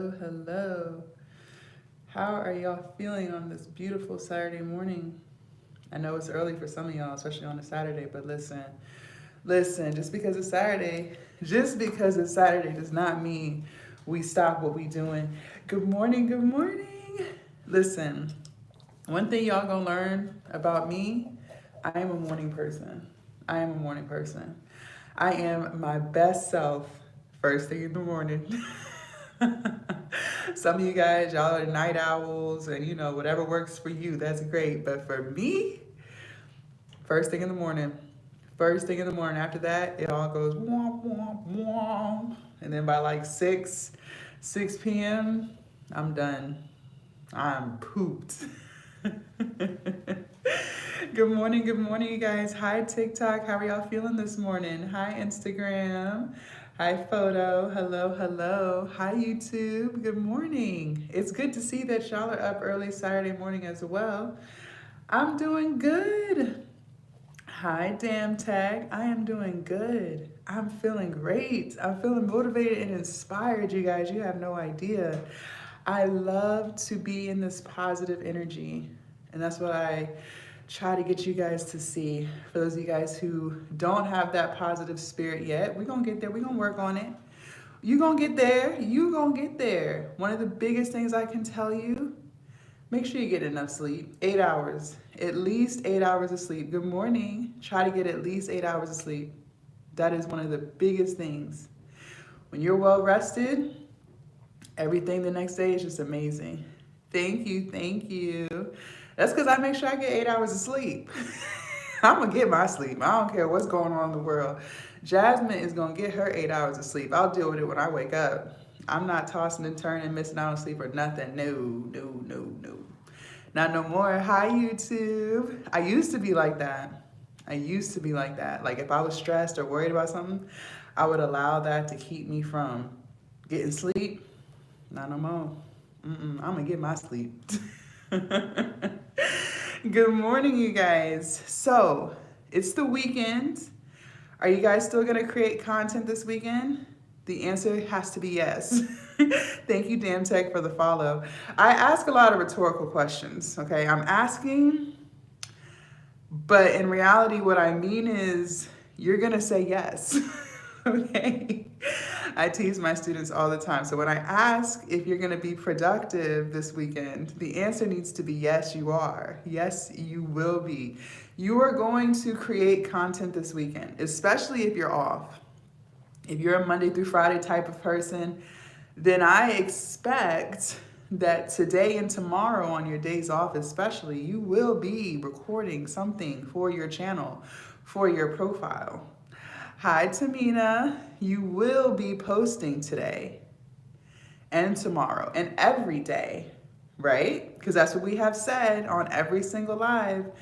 Hello. How are y'all feeling on this beautiful Saturday morning? I know it's early for some of y'all, especially on a Saturday, but listen, just because it's Saturday does not mean we stop what we doing. Good morning, good morning. Listen, one thing y'all gonna learn about me, I am a morning person. I am a morning person. I am my best self first thing in the morning. Some of you guys, y'all are night owls, and whatever works for you, that's great. But for me, first thing in the morning. First thing in the morning. After that, it all goes womp womp womp, and then by like 6 p.m., I'm done. I'm pooped. Good morning, you guys. Hi, TikTok. How are y'all feeling this morning? Hi, Instagram. Hi, photo. Hello, hello. Hi, YouTube. Good morning. It's good to see that y'all are up early Saturday morning as well. I'm doing good. Hi, Damn Tag. I am doing good. I'm feeling great. I'm feeling motivated and inspired, you guys. You have no idea. I love to be in this positive energy, and that's what I try to get you guys to see. For those of you guys who don't have that positive spirit yet, we're going to get there. We're going to work on it. You going to get there. You going to get there. One of the biggest things I can tell you, make sure you get enough sleep. 8 hours. At least 8 hours of sleep. Good morning. Try to get at least 8 hours of sleep. That is one of the biggest things. When you're well rested, everything the next day is just amazing. Thank you, thank you. That's because I make sure I get 8 hours of sleep. I'm going to get my sleep. I don't care what's going on in the world. Jasmine is going to get her 8 hours of sleep. I'll deal with it when I wake up. I'm not tossing and turning, missing out on sleep or nothing. No. Not no more. Hi, YouTube. I used to be like that. Like if I was stressed or worried about something, I would allow that to keep me from getting sleep. Not no more. I'm going to get my sleep. Good morning, you guys. So, it's the weekend. Are you guys still going to create content this weekend? The answer has to be yes. Thank you, Damn Tech, for the follow. I ask a lot of rhetorical questions, okay? I'm asking, but in reality, what I mean is you're going to say yes, okay? I tease my students all the time. So when I ask if you're going to be productive this weekend, the answer needs to be yes, you are. Yes, you will be. You are going to create content this weekend, especially if you're off. If you're a Monday through Friday type of person, then I expect that today and tomorrow on your days off especially, you will be recording something for your channel, for your profile. Hi, Tamina. You will be posting today and tomorrow and every day, right? Because that's what we have said on every single live.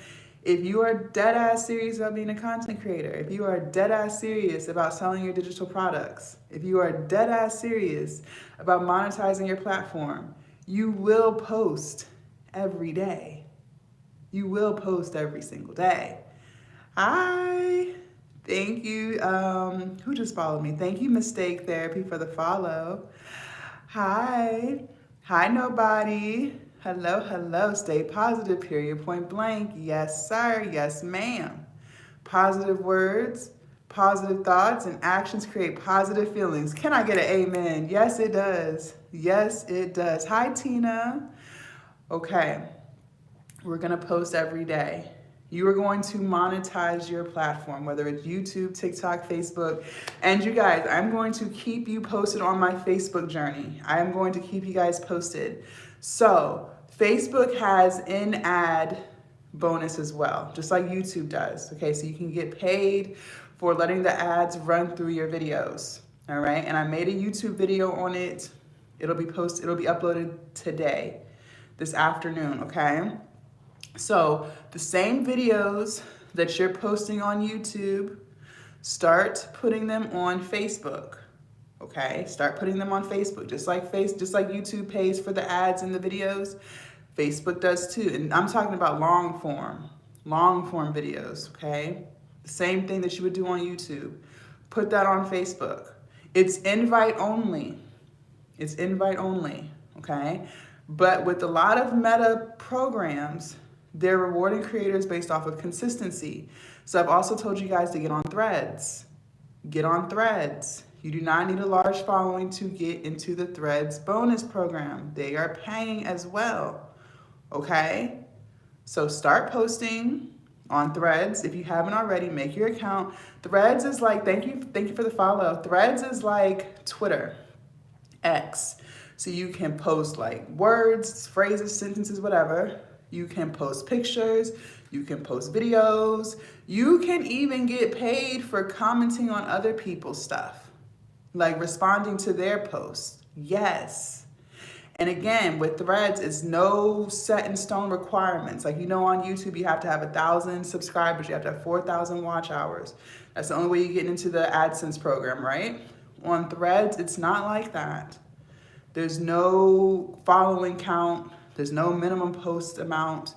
If you are dead ass serious about being a content creator, if you are dead ass serious about selling your digital products, if you are dead ass serious about monetizing your platform, you will post every day. You will post every single day. Hi. Thank you. Who just followed me? Thank you, Mistake Therapy, for the follow. Hi. Hi, nobody. Hello. Stay positive, period, point blank. Yes, sir. Yes, ma'am. Positive words, positive thoughts, and actions create positive feelings. Can I get an amen? Yes, it does. Yes, it does. Hi, Tina. Okay. We're going to post every day. You are going to monetize your platform, whether it's YouTube, TikTok, Facebook. And you guys, I'm going to keep you posted on my Facebook journey. I am going to keep you guys posted. So Facebook has in-ad bonus as well, just like YouTube does. Okay, so you can get paid for letting the ads run through your videos. All right, and I made a YouTube video on it. It'll be uploaded today, this afternoon, okay? So the same videos that you're posting on YouTube, start putting them on Facebook. Okay, start putting them on Facebook. Just like YouTube pays for the ads and the videos, Facebook does too. And I'm talking about long form videos. Okay, the same thing that you would do on YouTube. Put that on Facebook. It's invite only. It's invite only, okay? But with a lot of meta programs, they're rewarding creators based off of consistency. So I've also told you guys to get on Threads. Get on Threads. You do not need a large following to get into the Threads bonus program. They are paying as well, okay? So start posting on Threads. If you haven't already, make your account. Threads is like, thank you for the follow. Threads is like Twitter, X. So you can post like words, phrases, sentences, whatever. You can post pictures. You can post videos. You can even get paid for commenting on other people's stuff, like responding to their posts. Yes. And again, with Threads, it's no set in stone requirements. Like, on YouTube, you have to have 1,000 subscribers. You have to have 4,000 watch hours. That's the only way you get into the AdSense program, right? On Threads, it's not like that. There's no following count. There's no minimum post amount.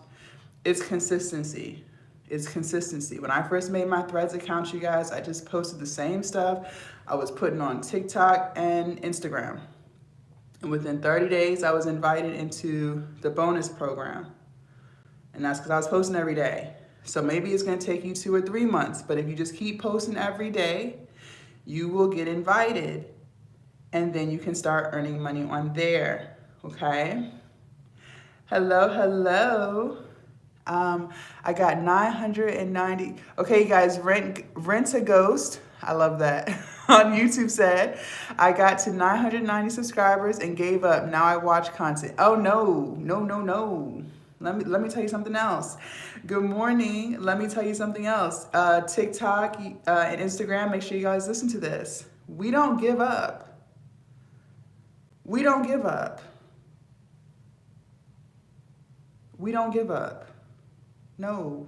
It's consistency. It's consistency. When I first made my Threads account, you guys, I just posted the same stuff I was putting on TikTok and Instagram. And within 30 days, I was invited into the bonus program. And that's because I was posting every day. So maybe it's going to take you 2 or 3 months. But if you just keep posting every day, you will get invited. And then you can start earning money on there. Okay? Hello. I got 990. Okay, guys, rent a ghost. I love that. On YouTube said, I got to 990 subscribers and gave up. Now I watch content. Oh, no. Let me tell you something else. Good morning. Let me tell you something else. TikTok and Instagram, make sure you guys listen to this. We don't give up. We don't give up. We don't give up. No.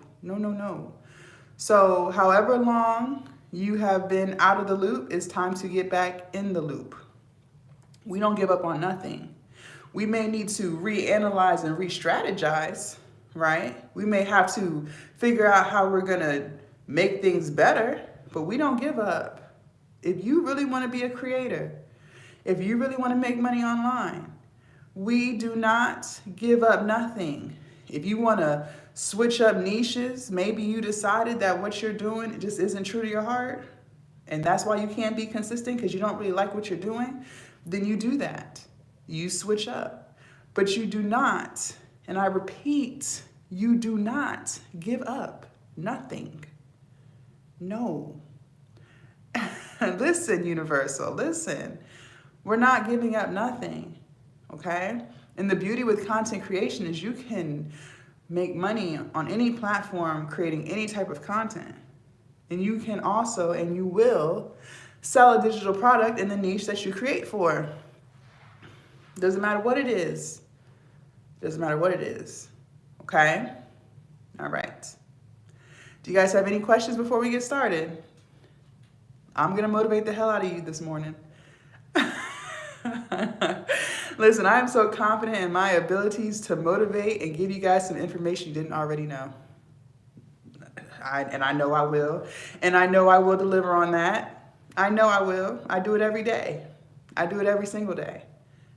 So however long you have been out of the loop, it's time to get back in the loop. We don't give up on nothing. We may need to reanalyze and re-strategize, right? We may have to figure out how we're gonna make things better, but we don't give up. If you really wanna be a creator, if you really wanna make money online, we do not give up nothing. If you wanna switch up niches, maybe you decided that what you're doing just isn't true to your heart, and that's why you can't be consistent because you don't really like what you're doing, then you do that. You switch up. But you do not, and I repeat, you do not give up nothing. No. Listen, Universal, listen. We're not giving up nothing, okay? And the beauty with content creation is you can make money on any platform creating any type of content. And you can also, and you will, sell a digital product in the niche that you create for. Doesn't matter what it is. Doesn't matter what it is. Okay? All right. Do you guys have any questions before we get started? I'm going to motivate the hell out of you this morning. Listen, I am so confident in my abilities to motivate and give you guys some information you didn't already know. I know I will. And I know I will deliver on that. I know I will. I do it every day. I do it every single day.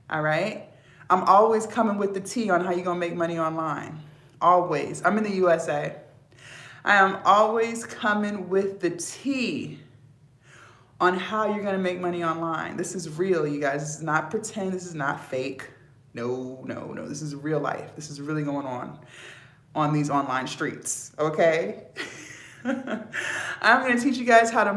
All right? I'm always coming with the tea on how you're going to make money online. Always. I'm in the USA. I am always coming with the tea on how you're going to make money online. This is real, you guys. This is not pretend. This is not fake. No. This is real life. This is really going on these online streets, okay? I'm going to teach you guys how to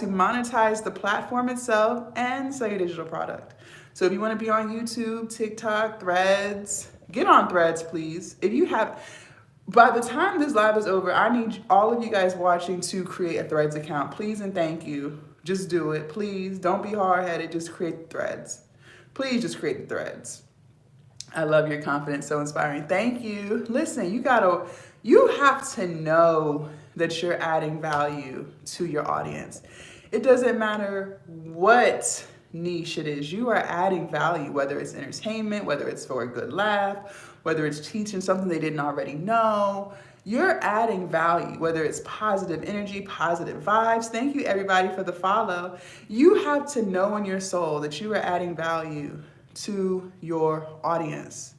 monetize the platform itself and sell your digital product. So if you want to be on YouTube, TikTok, Threads, get on Threads, please. By the time this live is over, I need all of you guys watching to create a Threads account. Please and thank you. Just do it. Please don't be hard-headed. Just create Threads. Please just create the Threads. I love your confidence. So inspiring. Thank you. Listen, you have to know that you're adding value to your audience. It doesn't matter what niche it is. You are adding value, whether it's entertainment, whether it's for a good laugh, whether it's teaching something they didn't already know. you're adding value, whether it's positive energy, positive vibes. Thank you everybody for the follow. You have to know in your soul that you are adding value to your audience.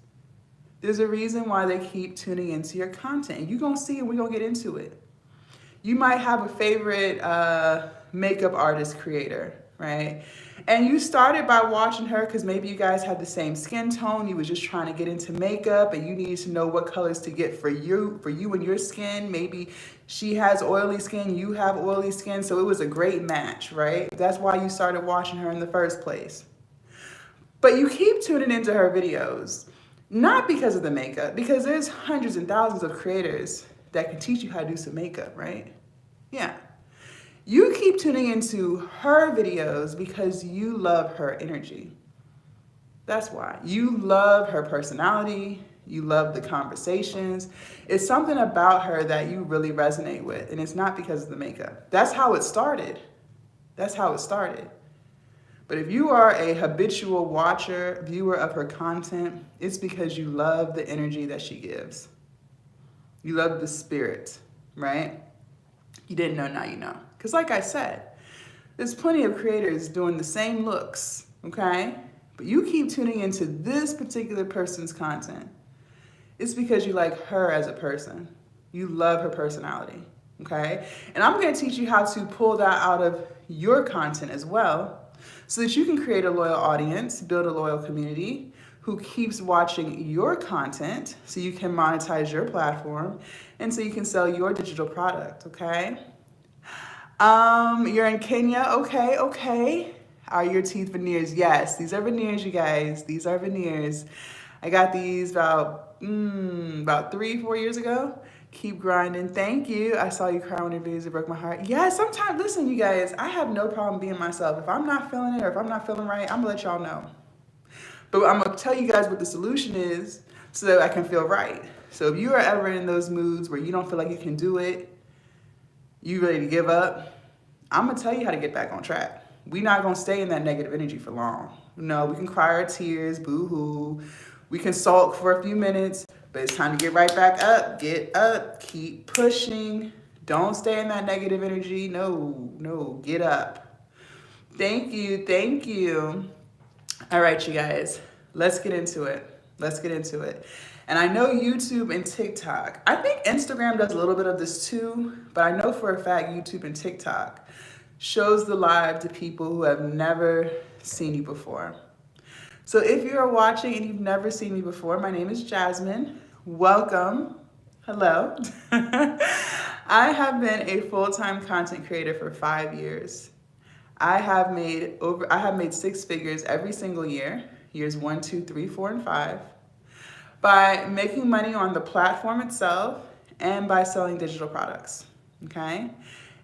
There's a reason why they keep tuning into your content. You're going to see, and we're going to get into it. You might have a favorite makeup artist creator, right? And you started by watching her because maybe you guys had the same skin tone. You was just trying to get into makeup and you needed to know what colors to get for you and your skin. Maybe she has oily skin, you have oily skin, so it was a great match, right? That's why you started watching her in the first place. But you keep tuning into her videos, not because of the makeup, because there's hundreds and thousands of creators that can teach you how to do some makeup, right? Yeah. You keep tuning into her videos because you love her energy. That's why. You love her personality. You love the conversations. It's something about her that you really resonate with, and it's not because of the makeup. That's how it started. That's how it started. But if you are a habitual watcher, viewer of her content, it's because you love the energy that she gives. You love the spirit, right? You didn't know, now you know. Because like I said, there's plenty of creators doing the same looks, okay? But you keep tuning into this particular person's content. It's because you like her as a person. You love her personality, okay? And I'm going to teach you how to pull that out of your content as well so that you can create a loyal audience, build a loyal community who keeps watching your content so you can monetize your platform and so you can sell your digital product, okay? You're in Kenya, okay. Are your teeth veneers? Yes, these are veneers, you guys. These are veneers. I got these about 3-4 years ago. Keep grinding. Thank you. I saw you cry when your videos, it broke my heart. Yeah, sometimes, listen, you guys, I have no problem being myself. If I'm not feeling it or if I'm not feeling right, I'm gonna let y'all know. But I'm gonna tell you guys what the solution is so that I can feel right. So if you are ever in those moods where you don't feel like you can do it, you ready to give up, I'm gonna tell you how to get back on track. We're not gonna stay in that negative energy for long. No, we can cry our tears, boo-hoo. We can sulk for a few minutes, but it's time to get right back up. Get up, keep pushing. Don't stay in that negative energy. No, get up. Thank you. All right, you guys, let's get into it. And I know YouTube and TikTok, I think Instagram does a little bit of this too, but I know for a fact YouTube and TikTok shows the live to people who have never seen you before. So if you are watching and you've never seen me before, my name is Jasmine. Welcome. Hello. I have been a full-time content creator for 5 years. I have made 6 figures every single year, years 1, 2, 3, 4, and 5, by making money on the platform itself and by selling digital products, okay?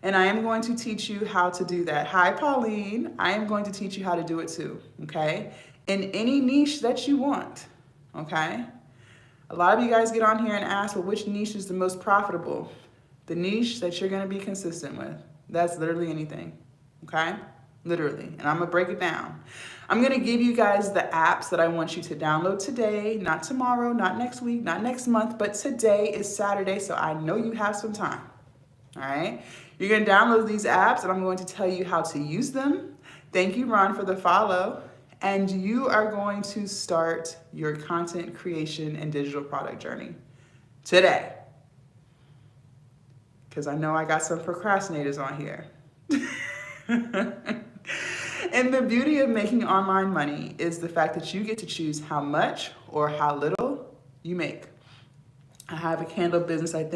And I am going to teach you how to do that. Hi, Pauline. I am going to teach you how to do it too, okay? In any niche that you want, okay? A lot of you guys get on here and ask, well, which niche is the most profitable? The niche that you're gonna be consistent with. That's literally anything, okay? Literally, and I'm gonna break it down. I'm gonna give you guys the apps that I want you to download today, not tomorrow, not next week, not next month, but today is Saturday, so I know you have some time, all right? You're gonna download these apps and I'm going to tell you how to use them. Thank you, Ron, for the follow. And you are going to start your content creation and digital product journey today. Because I know I got some procrastinators on here. And the beauty of making online money is the fact that you get to choose how much or how little you make. I have a candle business. I have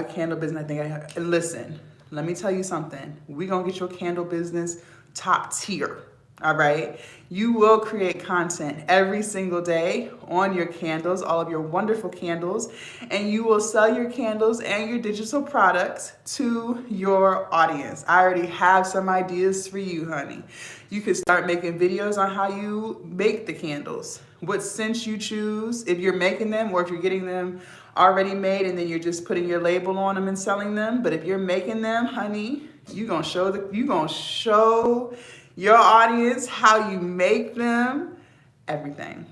a candle business. And listen, let me tell you something. We're going to get your candle business top tier. All right. You will create content every single day on your candles, all of your wonderful candles, and you will sell your candles and your digital products to your audience. I already have some ideas for you, honey. You could start making videos on how you make the candles, what scents you choose, if you're making them or if you're getting them already made and then you're just putting your label on them and selling them. But if you're making them, honey, you're going to show your audience how you make them, everything.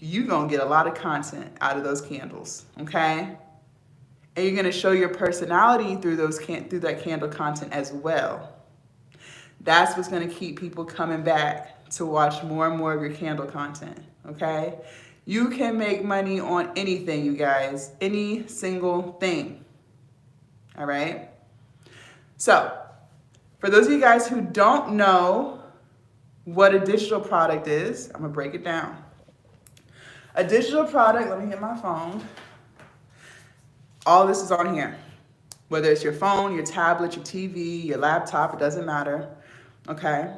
you're going to get a lot of content out of those candles, okay? And you're going to show your personality through through that candle content as well. That's what's going to keep people coming back to watch more and more of your candle content, okay? You can make money on anything, you guys, any single thing, all right? So, for those of you guys who don't know what a digital product is, I'm going to break it down. A digital product, let me get my phone. All this is on here. Whether it's your phone, your tablet, your TV, your laptop, it doesn't matter. Okay?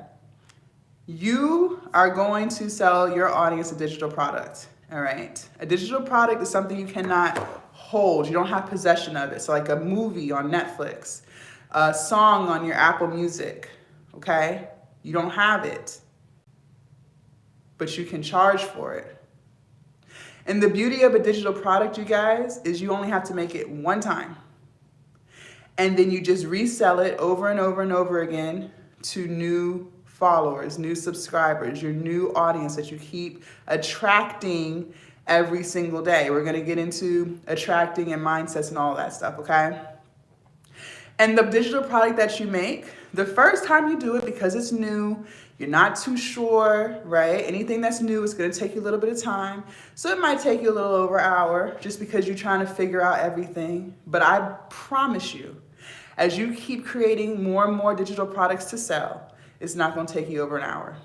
You are going to sell your audience a digital product. All right? A digital product is something you cannot hold. You don't have possession of it. So like a movie on Netflix, a song on your Apple Music. Okay? You don't have it. But you can charge for it. And the beauty of a digital product, you guys, is you only have to make it one time. And then you just resell it over and over and over again to new followers, new subscribers, your new audience that you keep attracting every single day. We're going to get into attracting and mindsets and all that stuff, okay? And the digital product that you make, the first time you do it, because it's new, you're not too sure, right? Anything that's new is going to take you a little bit of time. So it might take you a little over an hour just because you're trying to figure out everything. But I promise you, as you keep creating more and more digital products to sell, it's not going to take you over an hour.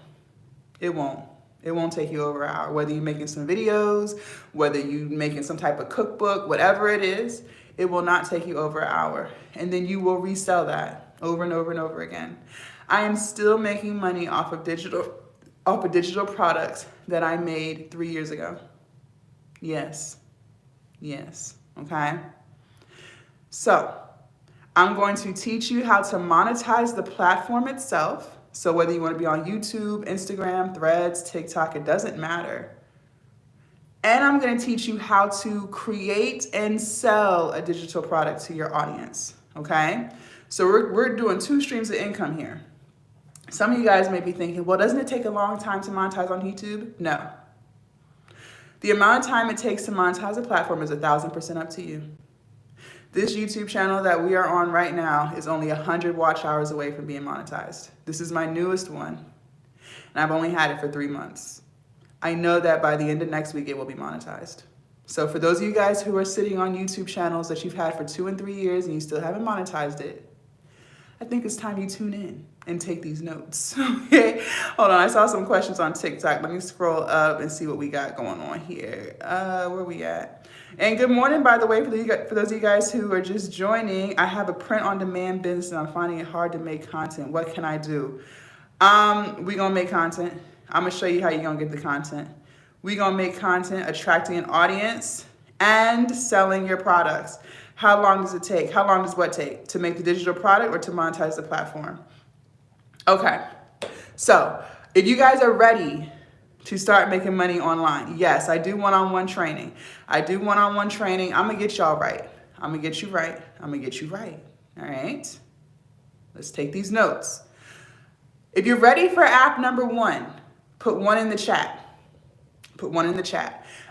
It won't. It won't take you over an hour. Whether you're making some videos, whether you're making some type of cookbook, whatever it is, it will not take you over an hour. And then you will resell that over and over and over again. I am still making money off of digital products that I made 3 years ago. Yes. Okay? So, I'm going to teach you how to monetize the platform itself. So whether you want to be on YouTube, Instagram, Threads, TikTok, it doesn't matter. And I'm going to teach you how to create and sell a digital product to your audience. Okay? So we're doing 2 streams of income here. Some of you guys may be thinking, well, doesn't it take a long time to monetize on YouTube? No. The amount of time it takes to monetize a platform is 1,000% up to you. This YouTube channel that we are on right now is only 100 watch hours away from being monetized. This is my newest one, and I've only had it for 3 months. I know that by the end of next week, it will be monetized. So for those of you guys who are sitting on YouTube channels that you've had for 2 and 3 years and you still haven't monetized it, I think it's time you tune in and take these notes. Okay, hold on. I saw some questions on TikTok. Let me scroll up and see what we got going on here. Where we at? And good morning, by the way, for those of you guys who are just joining. I have a print-on-demand business and I'm finding it hard to make content. What can I do? We gonna make content. I'm gonna show you how you're gonna get the content. We gonna make content, attracting an audience and selling your products. How long does it take? How long does what take? To make the digital product or to monetize the platform? Okay, so if you guys are ready to start making money online, yes, I do one-on-one training. I'm gonna get y'all right. I'm gonna get you right. All right? Let's take these notes. If you're ready for app number 1, put 1 in the chat.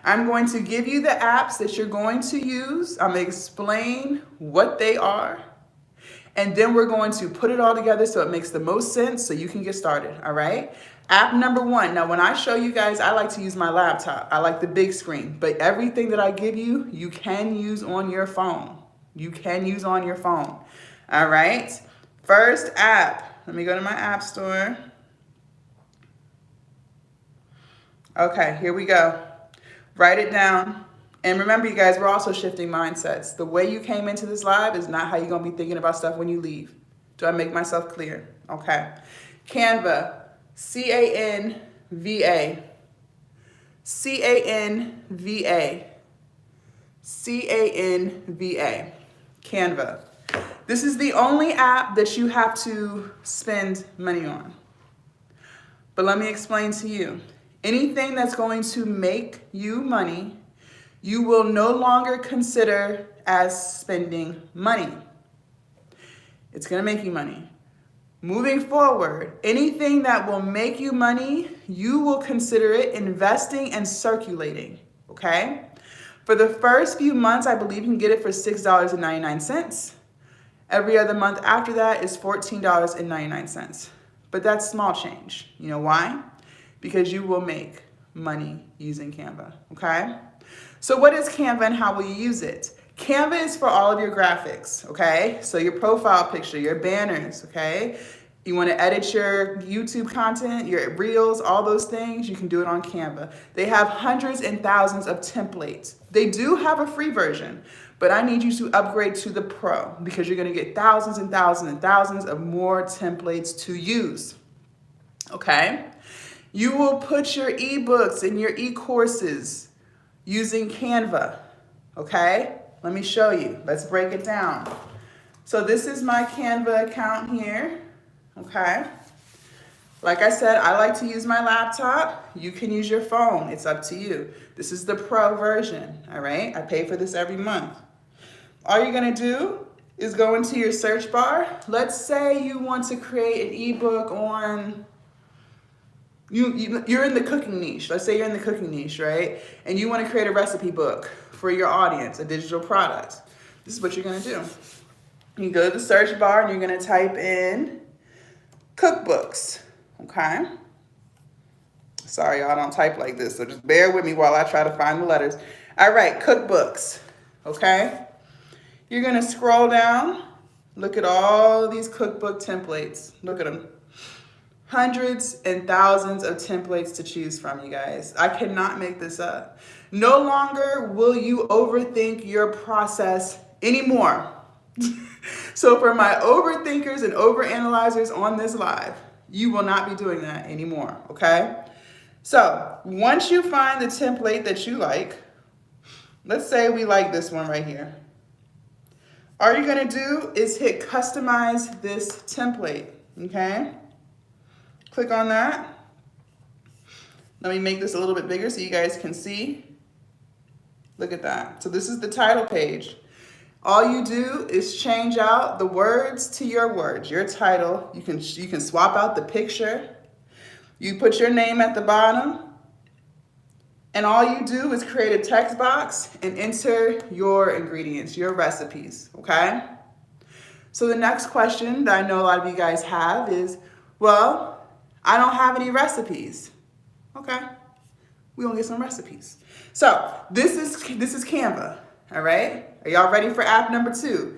I'm going to give you the apps that you're going to use. I'm going to explain what they are. And then we're going to put it all together so it makes the most sense so you can get started, all right? App number 1. Now, when I show you guys, I like to use my laptop. I like the big screen. But everything that I give you, you can use on your phone. All right? First app. Let me go to my app store. Okay, here we go. Write it down. And remember, you guys, we're also shifting mindsets. The way you came into this live is not how you're going to be thinking about stuff when you leave. Do I make myself clear? Okay. Canva. C-A-N-V-A. C-A-N-V-A. C-A-N-V-A. Canva. This is the only app that you have to spend money on. But let me explain to you. Anything that's going to make you money, you will no longer consider as spending money. It's going to make you money. moving forward, anything that will make you money, you will consider it investing and circulating, okay? For the first few months, I believe you can get it for $6.99. Every other month after that is $14.99. But that's small change. You know why? Because you will make money using Canva, okay? So what is Canva and how will you use it? Canva is for all of your graphics, okay? So your profile picture, your banners, okay? You want to edit your YouTube content, your reels, all those things, you can do it on Canva. They have hundreds and thousands of templates. They do have a free version, but I need you to upgrade to the Pro because you're going to get thousands and thousands and thousands of more templates to use, okay? You will put your ebooks and your e-courses using Canva, okay? Let me show you. Let's break it down. So this is my Canva account here, okay? Like I said, I like to use my laptop. You can use your phone. It's up to you. This is the Pro version, all right? I pay for this every month. All you're gonna do is go into your search bar. Let's say you want to create an ebook on, you're in the cooking niche. Let's say you're in the cooking niche, right? And you want to create a recipe book for your audience, a digital product. This is what you're going to do. You go to the search bar and you're going to type in cookbooks, okay? Sorry, y'all, don't type like this, so just bear with me while I try to find the letters. All right, cookbooks, okay? You're going to scroll down. Look at all these cookbook templates. Look at them. Hundreds and thousands of templates to choose from, you guys. I cannot make this up. No longer will you overthink your process anymore. So for my overthinkers and overanalyzers on this live, you will not be doing that anymore, okay? So once you find the template that you like, let's say we like this one right here. All you're gonna do is hit customize this template, okay? Click on that. Let me make this a little bit bigger so you guys can see. Look at that. So this is the title page. All you do is change out the words to your words, your title. You can swap out the picture. You put your name at the bottom. And all you do is create a text box and enter your ingredients, your recipes, okay? So the next question that I know a lot of you guys have is, well, I don't have any recipes. Okay, we're gonna get some recipes. So this is Canva, all right? Are y'all ready for app number 2?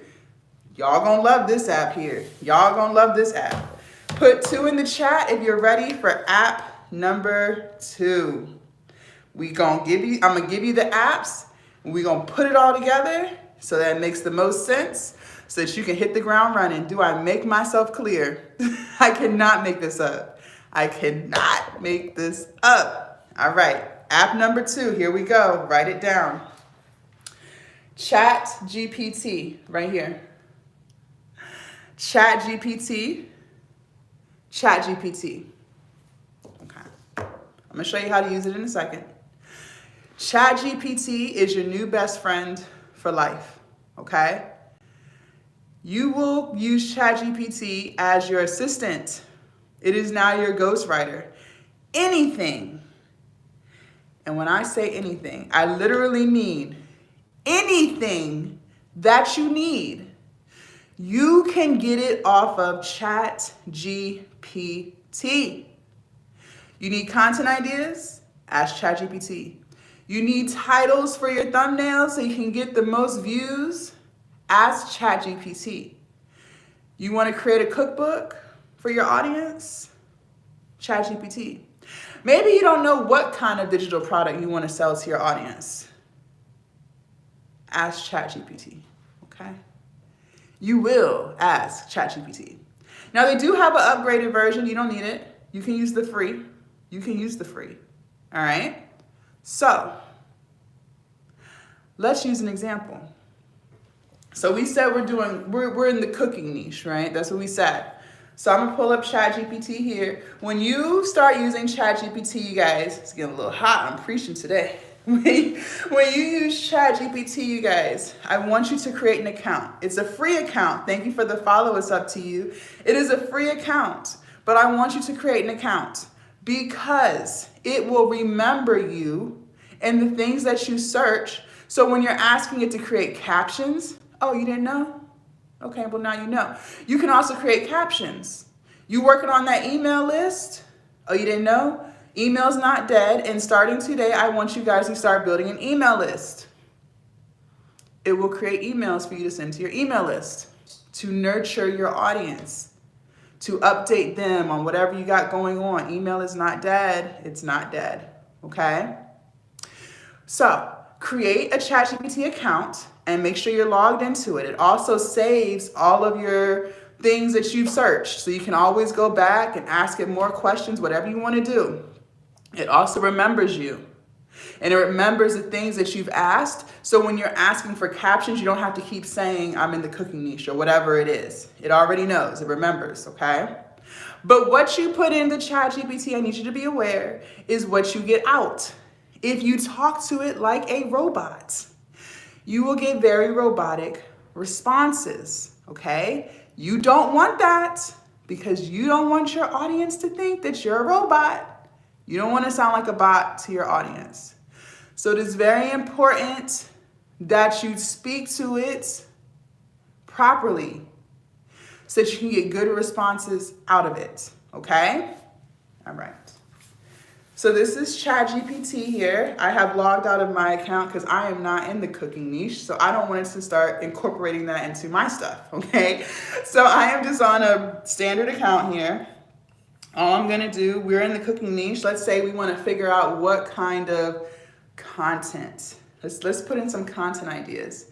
Y'all gonna love this app here. Y'all gonna love this app. Put 2 in the chat if you're ready for app number 2. I'm gonna give you the apps, and we're gonna put it all together so that it makes the most sense so that you can hit the ground running. Do I make myself clear? I cannot make this up. I cannot make this up. All right, app number 2, here we go. Write it down. Chat GPT, right here. Chat GPT. Okay. I'm gonna show you how to use it in a second. Chat GPT is your new best friend for life, okay? You will use Chat GPT as your assistant. It is now your ghostwriter. Anything, and when I say anything, I literally mean anything that you need, you can get it off of Chat GPT. You need content ideas? Ask Chat GPT. You need titles for your thumbnails so you can get the most views? Ask Chat GPT. You want to create a cookbook for your audience? Chat GPT. Maybe you don't know what kind of digital product you want to sell to your audience. Ask Chat GPT, okay? You will ask Chat GPT. Now they do have an upgraded version. You don't need it. You can use the free. All right? So, let's use an example. So we said we're in the cooking niche, right? That's what we said. So I'm gonna pull up ChatGPT here. When you start using ChatGPT, you guys, it's getting a little hot, I'm preaching today. when you use ChatGPT, you guys, I want you to create an account. It's a free account. Thank you for the follow. It's up to you. It is a free account, but I want you to create an account because it will remember you and the things that you search. So when you're asking it to create captions, oh, you didn't know? Okay, well now you know. You can also create captions. You working on that email list? Oh, you didn't know? Email's not dead, and starting today, I want you guys to start building an email list. It will create emails for you to send to your email list, to nurture your audience, to update them on whatever you got going on. Email is not dead. It's not dead, okay? So create a ChatGPT account and make sure you're logged into it. It also saves all of your things that you've searched, so you can always go back and ask it more questions, whatever you want to do. It also remembers you, and it remembers the things that you've asked. So when you're asking for captions, you don't have to keep saying, I'm in the cooking niche or whatever it is. It already knows, it remembers, okay? But what you put into ChatGPT, I need you to be aware, is what you get out. If you talk to it like a robot, you will get very robotic responses, okay? You don't want that because you don't want your audience to think that you're a robot. You don't want to sound like a bot to your audience. So it is very important that you speak to it properly so that you can get good responses out of it, okay? All right. So this is ChatGPT here. I have logged out of my account because I am not in the cooking niche, so I don't want it to start incorporating that into my stuff, okay? So I am just on a standard account here. All I'm gonna do, we're in the cooking niche. Let's say we wanna figure out what kind of content. Let's put in some content ideas.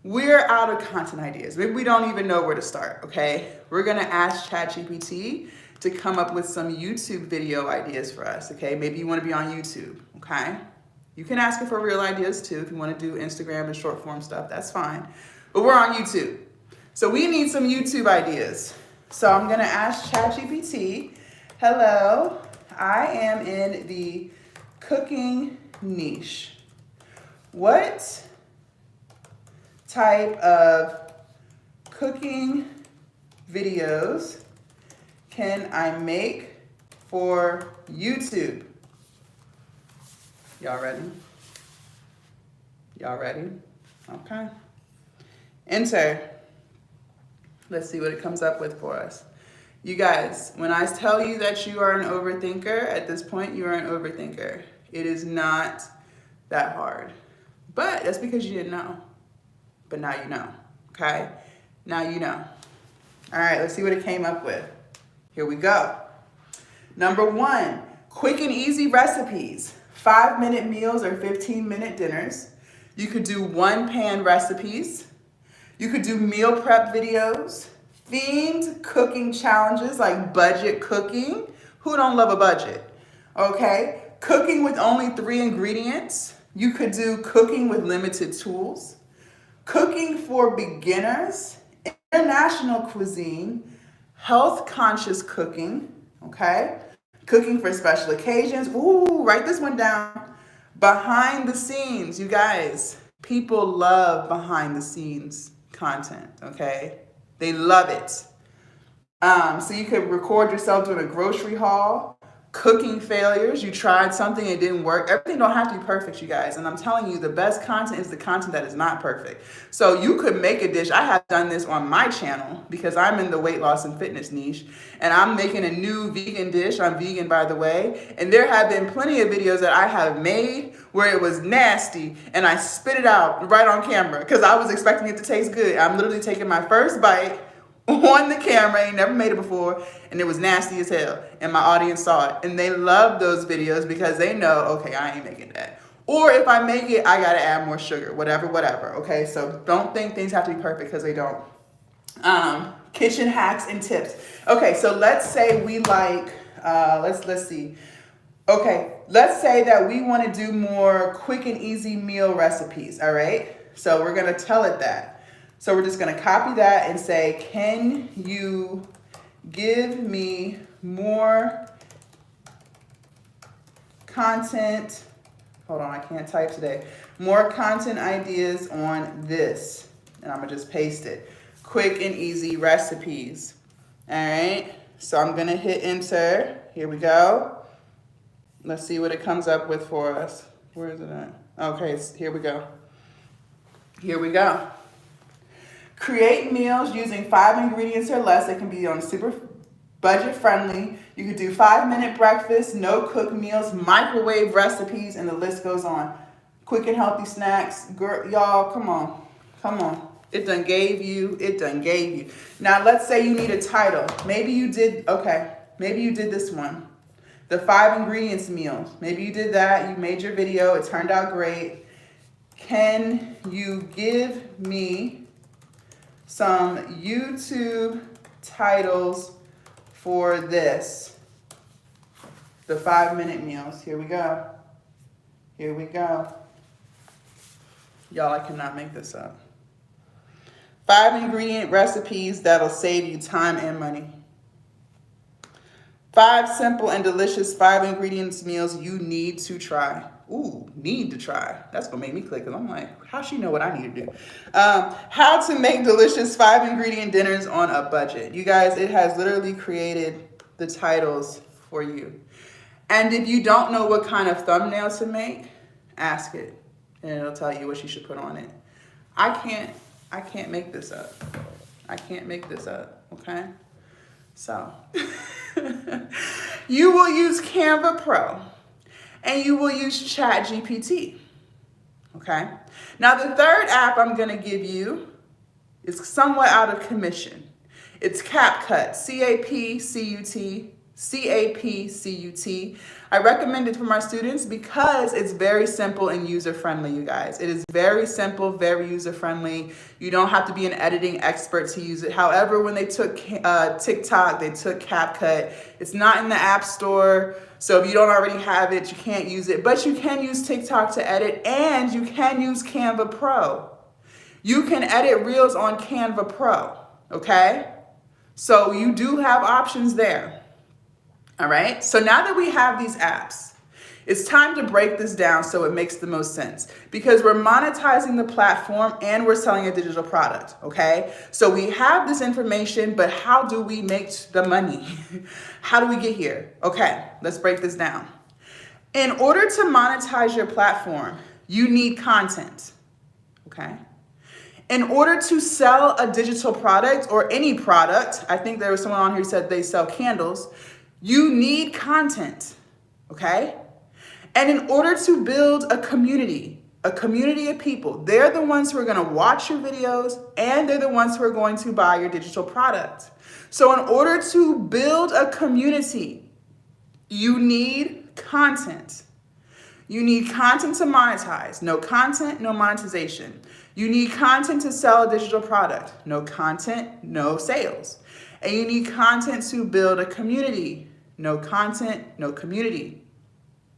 We're out of content ideas. Maybe we don't even know where to start, okay? We're gonna ask ChatGPT to come up with some YouTube video ideas for us, okay? Maybe you wanna be on YouTube, okay? You can ask it for real ideas too. If you wanna do Instagram and short form stuff, that's fine. But we're on YouTube. So we need some YouTube ideas. So I'm gonna ask ChatGPT, hello, I am in the cooking niche. What type of cooking videos can I make for YouTube? Y'all ready? Y'all ready? Okay. Enter. Let's see what it comes up with for us. You guys, when I tell you that you are an overthinker, at this point you are an overthinker. It is not that hard. But that's because you didn't know. But now you know, okay? Now you know. All right, let's see what it came up with. Here we go. Number 1, quick and easy recipes. 5-minute meals or 15-minute dinners. You could do one-pan recipes. You could do meal prep videos. Themed cooking challenges like budget cooking. Who don't love a budget? Okay. Cooking with only 3 ingredients. You could do cooking with limited tools. Cooking for beginners. International cuisine. Health conscious cooking. Okay. Cooking for special occasions. Ooh, write this one down. Behind the scenes, you guys. People love behind the scenes content, okay? They love it. So you could record yourself doing a grocery haul, cooking failures. You tried something, it didn't work. Everything don't have to be perfect, you guys. And I'm telling you, the best content is the content that is not perfect. So you could make a dish. I have done this on my channel because I'm in the weight loss and fitness niche. And I'm making a new vegan dish. I'm vegan, by the way. And there have been plenty of videos that I have made where it was nasty and I spit it out right on camera because I was expecting it to taste good. I'm literally taking my first bite on the camera, ain't never made it before, and it was nasty as hell, and my audience saw it, and they love those videos because they know, okay, I ain't making that. Or if I make it, I gotta add more sugar, whatever, okay? So don't think things have to be perfect because they don't. Kitchen hacks and tips. Okay, so let's say we like, let's see. Okay, let's say that we wanna do more quick and easy meal recipes, all right? So we're gonna tell it that. So we're just gonna copy that and say, can you give me more content Hold on, I can't type today. More content ideas on this. And I'm gonna just paste it. Quick and easy recipes. All right, so I'm gonna hit enter. Here we go. Let's see what it comes up with for us. Where is it at? Okay, here we go. Here we go. Create meals using 5 ingredients or less. It can be on super budget friendly. You could do 5-minute breakfast, no cook meals, microwave recipes, and the list goes on. Quick and healthy snacks. Girl, y'all, come on. Come on. It done gave you. Now, let's say you need a title. Maybe you did this one. The 5 ingredients meal. Maybe you did that. You made your video. It turned out great. Can you give me some YouTube titles for this? The 5-minute meals. Here we go. Here we go. Y'all, I cannot make this up. 5 ingredient recipes that'll save you time and money. 5 simple and delicious 5 ingredients meals you need to try. Ooh, need to try. That's gonna make me click, because I'm like, how she know what I need to do? How to make delicious 5 ingredient dinners on a budget. You guys, it has literally created the titles for you. And if you don't know what kind of thumbnail to make, ask it, and it'll tell you what you should put on it. I can't make this up. I can't make this up, okay? So, you will use Canva Pro, and you will use ChatGPT, okay? Now, the third app I'm gonna give you is somewhat out of commission. It's CapCut, C-A-P-C-U-T. I recommend it for my students because it's very simple and user-friendly, you guys. It is very simple, very user-friendly. You don't have to be an editing expert to use it. However, when they took TikTok, they took CapCut. It's not in the App Store, so if you don't already have it, you can't use it. But you can use TikTok to edit, and you can use Canva Pro. You can edit Reels on Canva Pro, okay? So you do have options there. All right, so now that we have these apps, it's time to break this down so it makes the most sense, because we're monetizing the platform and we're selling a digital product, okay? So we have this information, but how do we make the money? How do we get here? Okay, let's break this down. In order to monetize your platform, you need content, okay? In order to sell a digital product or any product, I think there was someone on here who said they sell candles, you need content, okay? And in order to build a community of people, they're the ones who are gonna watch your videos, and they're the ones who are going to buy your digital product. So in order to build a community, you need content. You need content to monetize. No content, no monetization. You need content to sell a digital product. No content, no sales. And you need content to build a community. No content, no community.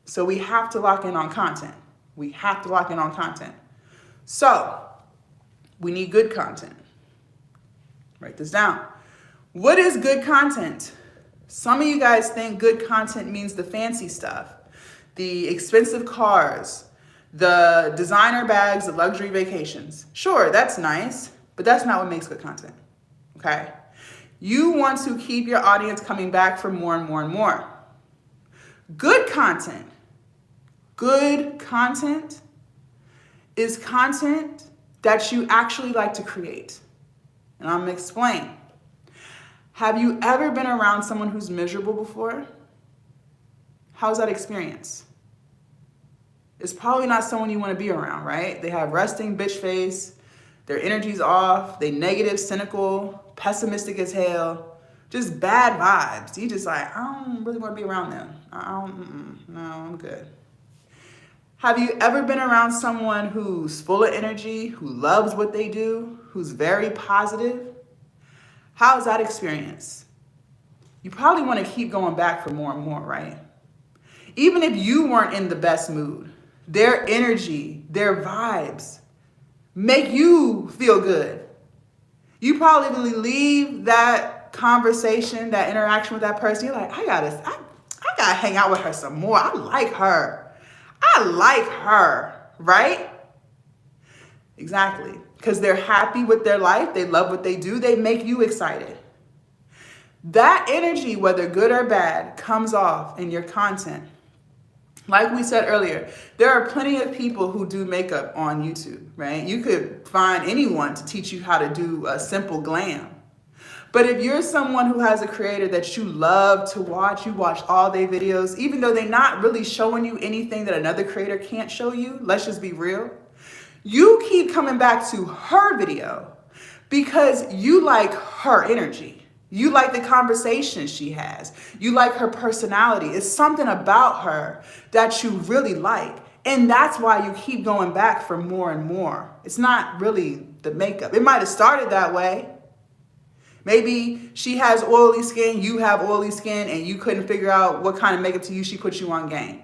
So we have to lock in on content. We have to lock in on content. So we need good content. Write this down. What is good content? Some of you guys think good content means the fancy stuff, the expensive cars, the designer bags, the luxury vacations. Sure, that's nice, but that's not what makes good content, okay? You want to keep your audience coming back for more and more and more. Good content is content that you actually like to create. And I'm gonna explain. Have you ever been around someone who's miserable before? How's that experience? It's probably not someone you want to be around, right? They have resting bitch face, their energy's off, they negative, cynical, pessimistic as hell, just bad vibes. You just like, I don't really want to be around them. No, I'm good. Have you ever been around someone who's full of energy, who loves what they do, who's very positive? How's that experience? You probably want to keep going back for more and more, right? Even if you weren't in the best mood, their energy, their vibes make you feel good. You probably leave that conversation, that interaction with that person, you're like, I gotta hang out with her some more. I like her. I like her, right? Exactly. Because they're happy with their life. They love what they do. They make you excited. That energy, whether good or bad, comes off in your content. Like we said earlier, there are plenty of people who do makeup on YouTube, right? You could find anyone to teach you how to do a simple glam. But if you're someone who has a creator that you love to watch, you watch all their videos, even though they're not really showing you anything that another creator can't show you, let's just be real, you keep coming back to her video because you like her energy. You like the conversation she has. You like her personality. It's something about her that you really like. And that's why you keep going back for more and more. It's not really the makeup. It might have started that way. Maybe she has oily skin, you have oily skin, and you couldn't figure out what kind of makeup to use. She put you on game.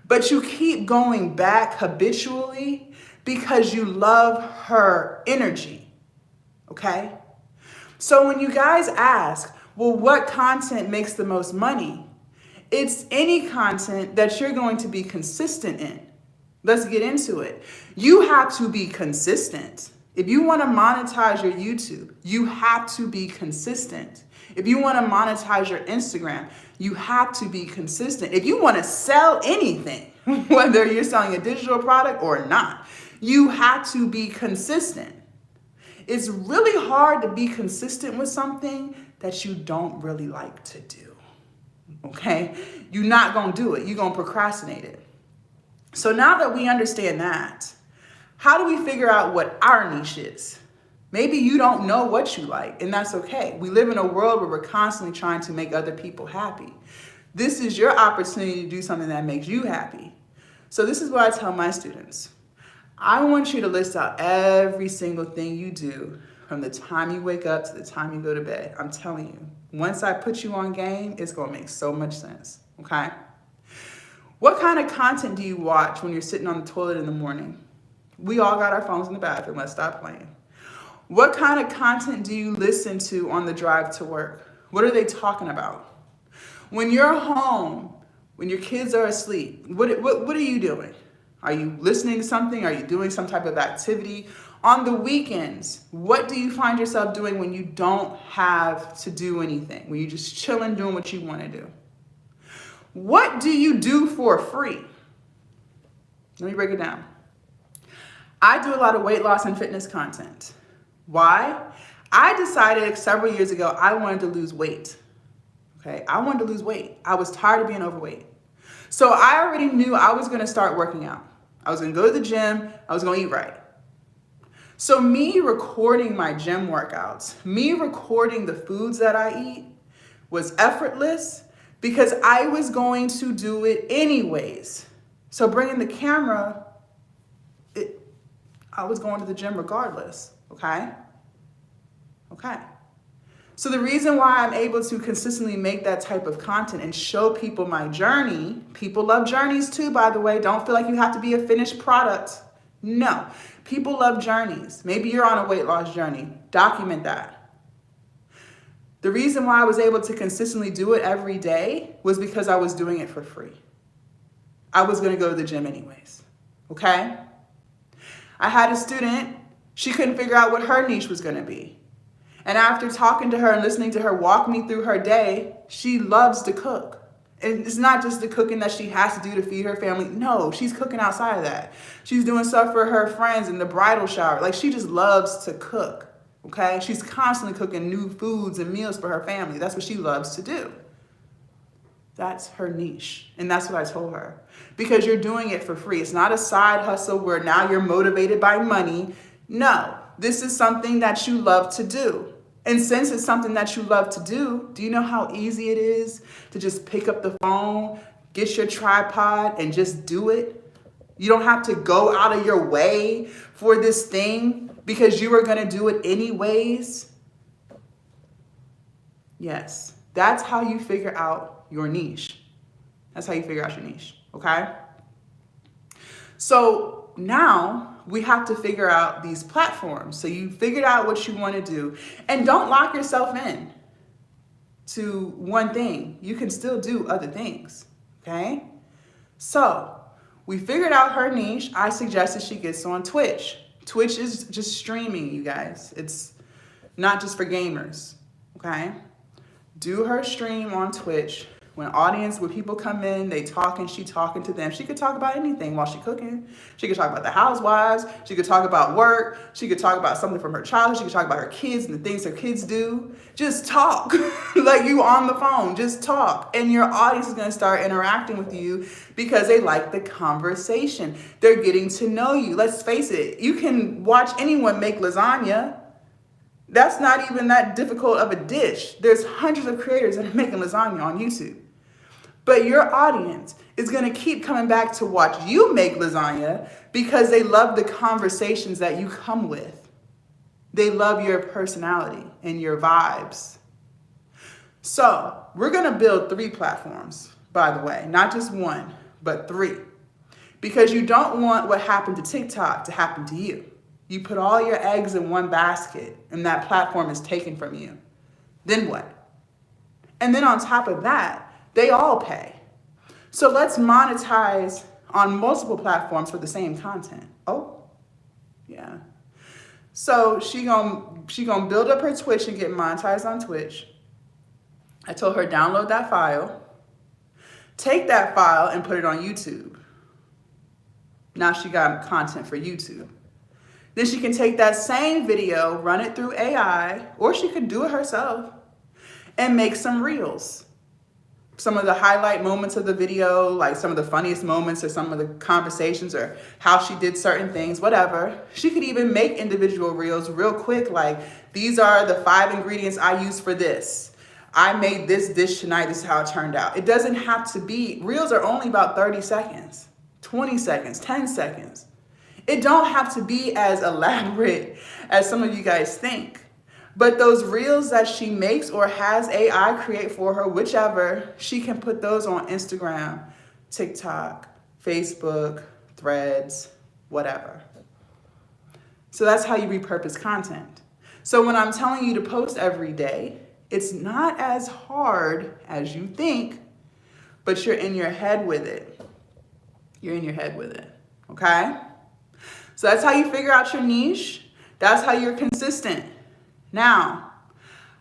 But you keep going back habitually because you love her energy. Okay? So when you guys ask, well, what content makes the most money? It's any content that you're going to be consistent in. Let's get into it. You have to be consistent. If you want to monetize your YouTube, you have to be consistent. If you want to monetize your Instagram, you have to be consistent. If you want to sell anything, whether you're selling a digital product or not, you have to be consistent. It's really hard to be consistent with something that you don't really like to do, okay? You're not going to do it. You're going to procrastinate it. So now that we understand that, how do we figure out what our niche is? Maybe you don't know what you like, and that's okay. We live in a world where we're constantly trying to make other people happy. This is your opportunity to do something that makes you happy. So this is what I tell my students. I want you to list out every single thing you do from the time you wake up to the time you go to bed. I'm telling you, once I put you on game, it's going to make so much sense, okay? What kind of content do you watch when you're sitting on the toilet in the morning? We all got our phones in the bathroom. Let's stop playing. What kind of content do you listen to on the drive to work? What are they talking about? When you're home, when your kids are asleep, what are you doing? Are you listening to something? Are you doing some type of activity? On the weekends, what do you find yourself doing when you don't have to do anything? When you're just chilling, doing what you want to do? What do you do for free? Let me break it down. I do a lot of weight loss and fitness content. Why? I decided several years ago I wanted to lose weight. Okay, I wanted to lose weight. I was tired of being overweight. So I already knew I was going to start working out. I was going to go to the gym. I was going to eat right. So me recording my gym workouts, me recording the foods that I eat was effortless because I was going to do it anyways. So bringing the camera, I was going to the gym regardless, okay? Okay. So the reason why I'm able to consistently make that type of content and show people my journey, people love journeys too, by the way. Don't feel like you have to be a finished product. No, people love journeys. Maybe you're on a weight loss journey. Document that. The reason why I was able to consistently do it every day was because I was doing it for free. I was going to go to the gym anyways, okay? I had a student, she couldn't figure out what her niche was going to be. And after talking to her and listening to her walk me through her day, she loves to cook. And it's not just the cooking that she has to do to feed her family. No, she's cooking outside of that. She's doing stuff for her friends in the bridal shower. Like, she just loves to cook, okay? She's constantly cooking new foods and meals for her family. That's what she loves to do. That's her niche. And that's what I told her. Because you're doing it for free. It's not a side hustle where now you're motivated by money. No, this is something that you love to do. And since it's something that you love to do you know how easy it is to just pick up the phone, get your tripod, and just do it? You don't have to go out of your way for this thing because you are going to do it anyways. Yes, that's how you figure out your niche. That's how you figure out your niche, okay? So now we have to figure out these platforms. So you figured out what you want to do, and don't lock yourself in to one thing. You can still do other things, okay? So We figured out her niche. I suggested she gets on Twitch. Twitch is just streaming, you guys. It's not just for gamers, okay? Do her stream on Twitch. When people come in, they talking, she talking to them. She could talk about anything while she cooking. She could talk about the housewives. She could talk about work. She could talk about something from her childhood. She could talk about her kids and the things her kids do. Just talk like you on the phone. Just talk. And your audience is going to start interacting with you because they like the conversation. They're getting to know you. Let's face it. You can watch anyone make lasagna. That's not even that difficult of a dish. There's hundreds of creators that are making lasagna on YouTube. But your audience is going to keep coming back to watch you make lasagna because they love the conversations that you come with. They love your personality and your vibes. So we're going to build 3 platforms, by the way, not just 1, but 3. Because you don't want what happened to TikTok to happen to you. You put all your eggs in one basket and that platform is taken from you. Then what? And then on top of that, they all pay. So let's monetize on multiple platforms for the same content. Oh, yeah. So she gonna build up her Twitch and get monetized on Twitch. I told her download that file, take that file and put it on YouTube. Now she got content for YouTube. Then she can take that same video, run it through AI, or she could do it herself and make some reels. Some of the highlight moments of the video, like some of the funniest moments or some of the conversations or how she did certain things, whatever. She could even make individual reels real quick, like these are the 5 ingredients I use for this. I made this dish tonight, this is how it turned out. It doesn't have to be, reels are only about 30 seconds, 20 seconds, 10 seconds. It don't have to be as elaborate as some of you guys think. But those reels that she makes or has AI create for her, whichever, she can put those on Instagram, TikTok, Facebook, Threads, whatever. So that's how you repurpose content. So when I'm telling you to post every day, it's not as hard as you think, but you're in your head with it. You're in your head with it, okay? So that's how you figure out your niche. That's how you're consistent. Now,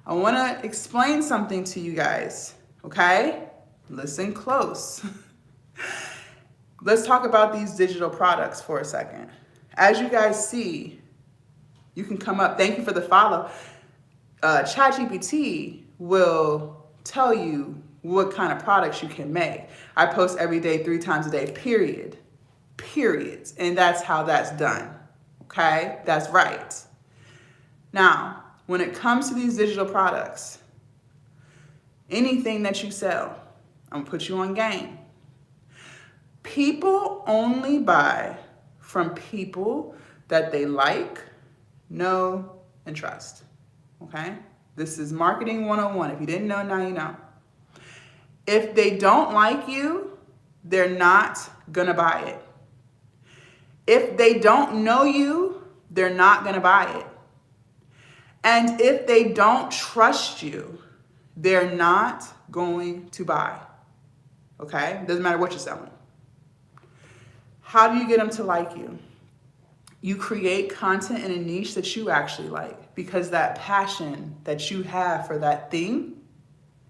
I want to explain something to you guys, okay? Listen close. Let's talk about these digital products for a second. As you guys see, you can come up, thank you for the follow. ChatGPT will tell you what kind of products you can make. I post every day, 3 times a day, period. Periods. And that's how that's done, okay? That's right. Now, when it comes to these digital products, anything that you sell, I'm gonna put you on game. People only buy from people that they like, know, and trust, okay? This is marketing 101. If you didn't know, now you know. If they don't like you, they're not gonna buy it. If they don't know you, they're not gonna buy it. And if they don't trust you, they're not going to buy, okay? Doesn't matter what you're selling. How do you get them to like you? You create content in a niche that you actually like, because that passion that you have for that thing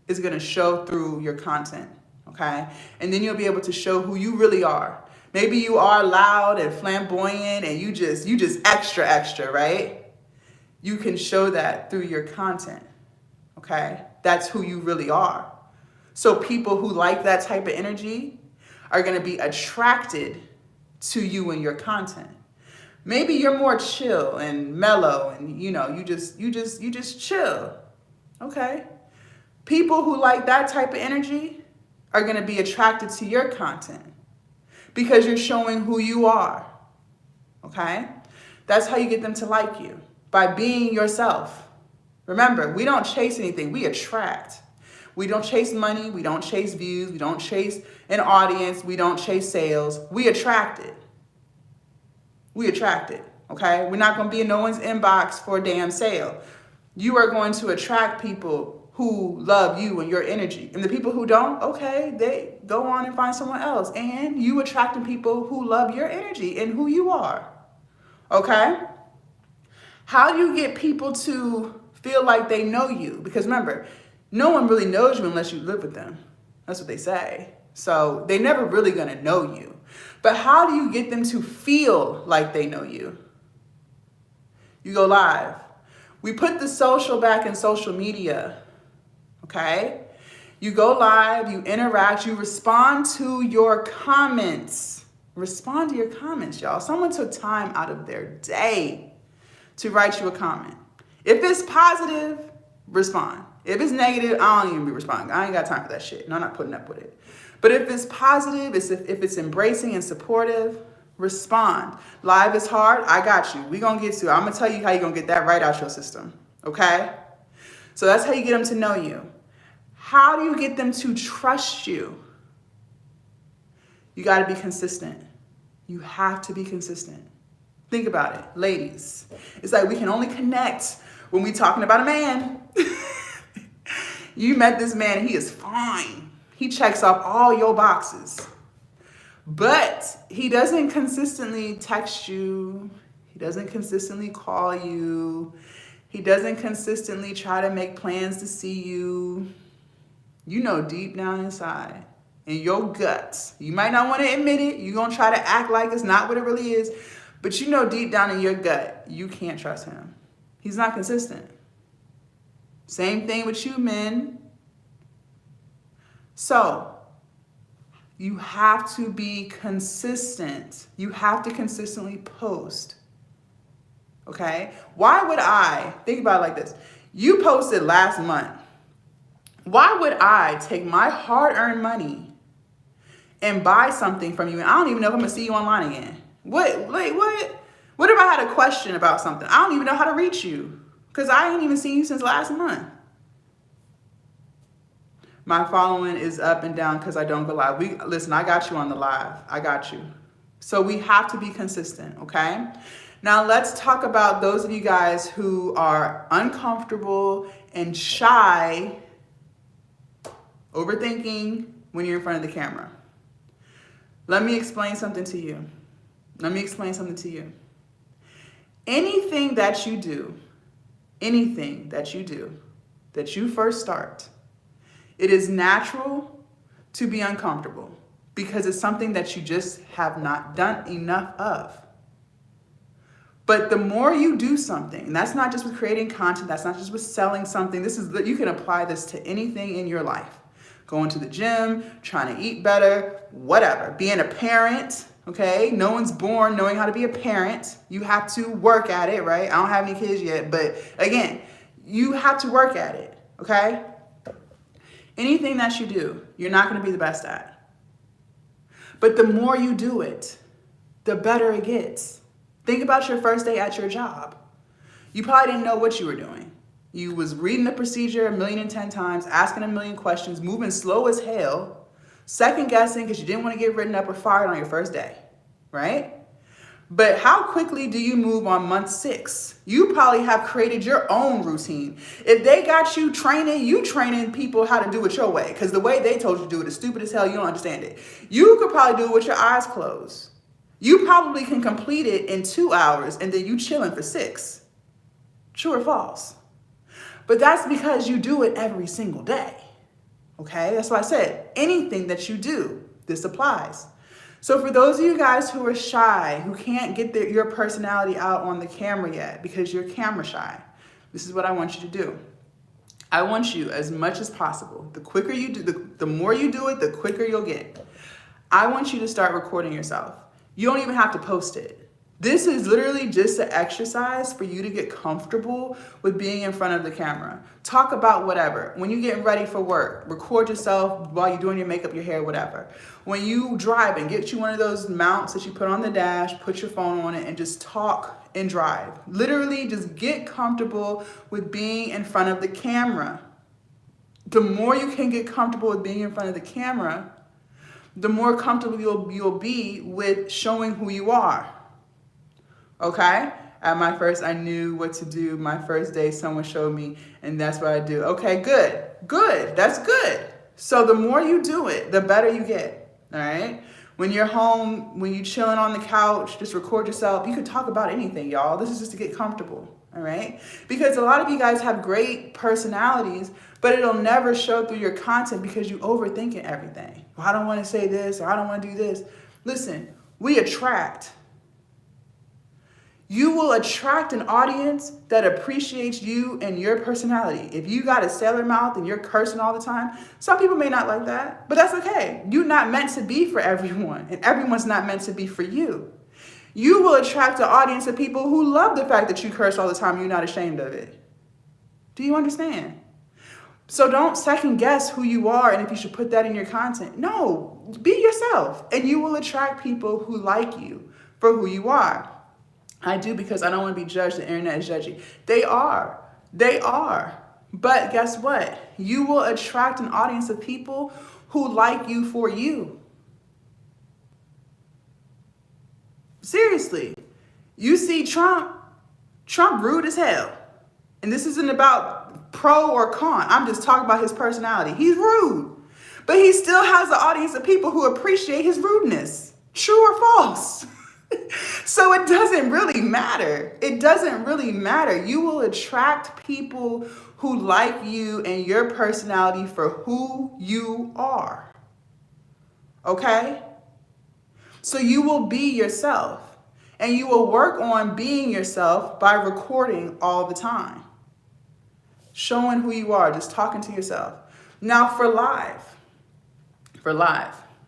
is gonna show through your content, okay? And then you'll be able to show who you really are. Maybe you are loud and flamboyant and you just extra, right? You can show that through your content, okay? That's who you really are. So people who like that type of energy are gonna be attracted to you and your content. Maybe you're more chill and mellow and you just chill, okay? People who like that type of energy are gonna be attracted to your content because you're showing who you are, okay? That's how you get them to like you. By being yourself. Remember, we don't chase anything, we attract. We don't chase money, we don't chase views, we don't chase an audience, we don't chase sales. We attract it. We attract it, okay? We're not gonna be in no one's inbox for a damn sale. You are going to attract people who love you and your energy. And the people who don't, okay, they go on and find someone else. And you attracting people who love your energy and who you are. Okay? How do you get people to feel like they know you? Because remember, no one really knows you unless you live with them. That's what they say. So they're never really going to know you. But how do you get them to feel like they know you? You go live. We put the social back in social media. Okay? You go live, you interact, you respond to your comments. Respond to your comments, y'all. Someone took time out of their day to write you a comment. If it's positive, respond. If it's negative, I don't even be responding. I ain't got time for that shit. No, I'm not putting up with it. But if it's positive, if it's embracing and supportive, respond. Live is hard. I got you. We gonna get to it. I'm gonna tell you how you're gonna get that right out your system. Okay? So that's how you get them to know you. How do you get them to trust you? You gotta be consistent. You have to be consistent. Think about it, ladies. It's like we can only connect when we talking about a man. You met this man and he is fine. He checks off all your boxes. But he doesn't consistently text you. He doesn't consistently call you. He doesn't consistently try to make plans to see you. You know deep down inside, in your guts, you might not want to admit it. You're going to try to act like it's not what it really is. But you know deep down in your gut, you can't trust him. He's not consistent. Same thing with you, men. So, you have to be consistent. You have to consistently post. Okay? Why would I, think about it like this. You posted last month. Why would I take my hard-earned money and buy something from you and I don't even know if I'm going to see you online again? What if I had a question about something? I don't even know how to reach you because I ain't even seen you since last month. My following is up and down because I don't go live. Listen, I got you on the live. I got you. So we have to be consistent, okay? Now let's talk about those of you guys who are uncomfortable and shy, overthinking when you're in front of the camera. Let me explain something to you. Anything that you do, that you first start, it is natural to be uncomfortable because it's something that you just have not done enough of. But the more you do something, and that's not just with creating content, that's not just with selling something, you can apply this to anything in your life. Going to the gym, trying to eat better, whatever. Being a parent, okay? No one's born knowing how to be a parent. You have to work at it, right? I don't have any kids yet, but again, you have to work at it, okay? Anything that you do, you're not going to be the best at. But the more you do it, the better it gets. Think about your first day at your job. You probably didn't know what you were doing. You was reading the procedure 1,010 times, asking 1,000,000 questions, moving slow as hell, second guessing because you didn't want to get written up or fired on your first day, right? But how quickly do you move on month 6? You probably have created your own routine. If they got you training people how to do it your way because the way they told you to do it is stupid as hell. You don't understand it. You could probably do it with your eyes closed. You probably can complete it in 2 hours and then you chilling for 6. True or false? But that's because you do it every single day. Okay? That's why I said anything that you do, this applies. So for those of you guys who are shy, who can't get your personality out on the camera yet because you're camera shy, this is what I want you to do. I want you, as much as possible, the quicker you do, the more you do it, the quicker you'll get. I want you to start recording yourself. You don't even have to post it. This is literally just an exercise for you to get comfortable with being in front of the camera. Talk about whatever. When you're getting ready for work, record yourself while you're doing your makeup, your hair, whatever. When you driving, get you one of those mounts that you put on the dash, put your phone on it, and just talk and drive. Literally just get comfortable with being in front of the camera. The more you can get comfortable with being in front of the camera, the more comfortable you'll be with showing who you are. Okay? At my first, I knew what to do. My first day, someone showed me, and that's what I do. Okay, good. Good. That's good. So the more you do it, the better you get. All right? When you're home, when you're chilling on the couch, just record yourself. You can talk about anything, y'all. This is just to get comfortable. All right? Because a lot of you guys have great personalities, but it'll never show through your content because you overthinking everything. Well, I don't want to say this, or I don't want to do this. Listen, we attract. You will attract an audience that appreciates you and your personality. If you got a sailor mouth and you're cursing all the time, some people may not like that, but that's okay. You're not meant to be for everyone, and everyone's not meant to be for you. You will attract an audience of people who love the fact that you curse all the time and you're not ashamed of it. Do you understand? So don't second guess who you are and if you should put that in your content. No, be yourself, and you will attract people who like you for who you are. I do, because I don't want to be judged. The internet is judgy. They are. They are. But guess what? You will attract an audience of people who like you for you. Seriously. You see Trump rude as hell. And this isn't about pro or con. I'm just talking about his personality. He's rude. But he still has an audience of people who appreciate his rudeness. True or false? So it doesn't really matter. It doesn't really matter. You will attract people who like you and your personality for who you are. Okay? So you will be yourself. And you will work on being yourself by recording all the time. Showing who you are, just talking to yourself. Now for live,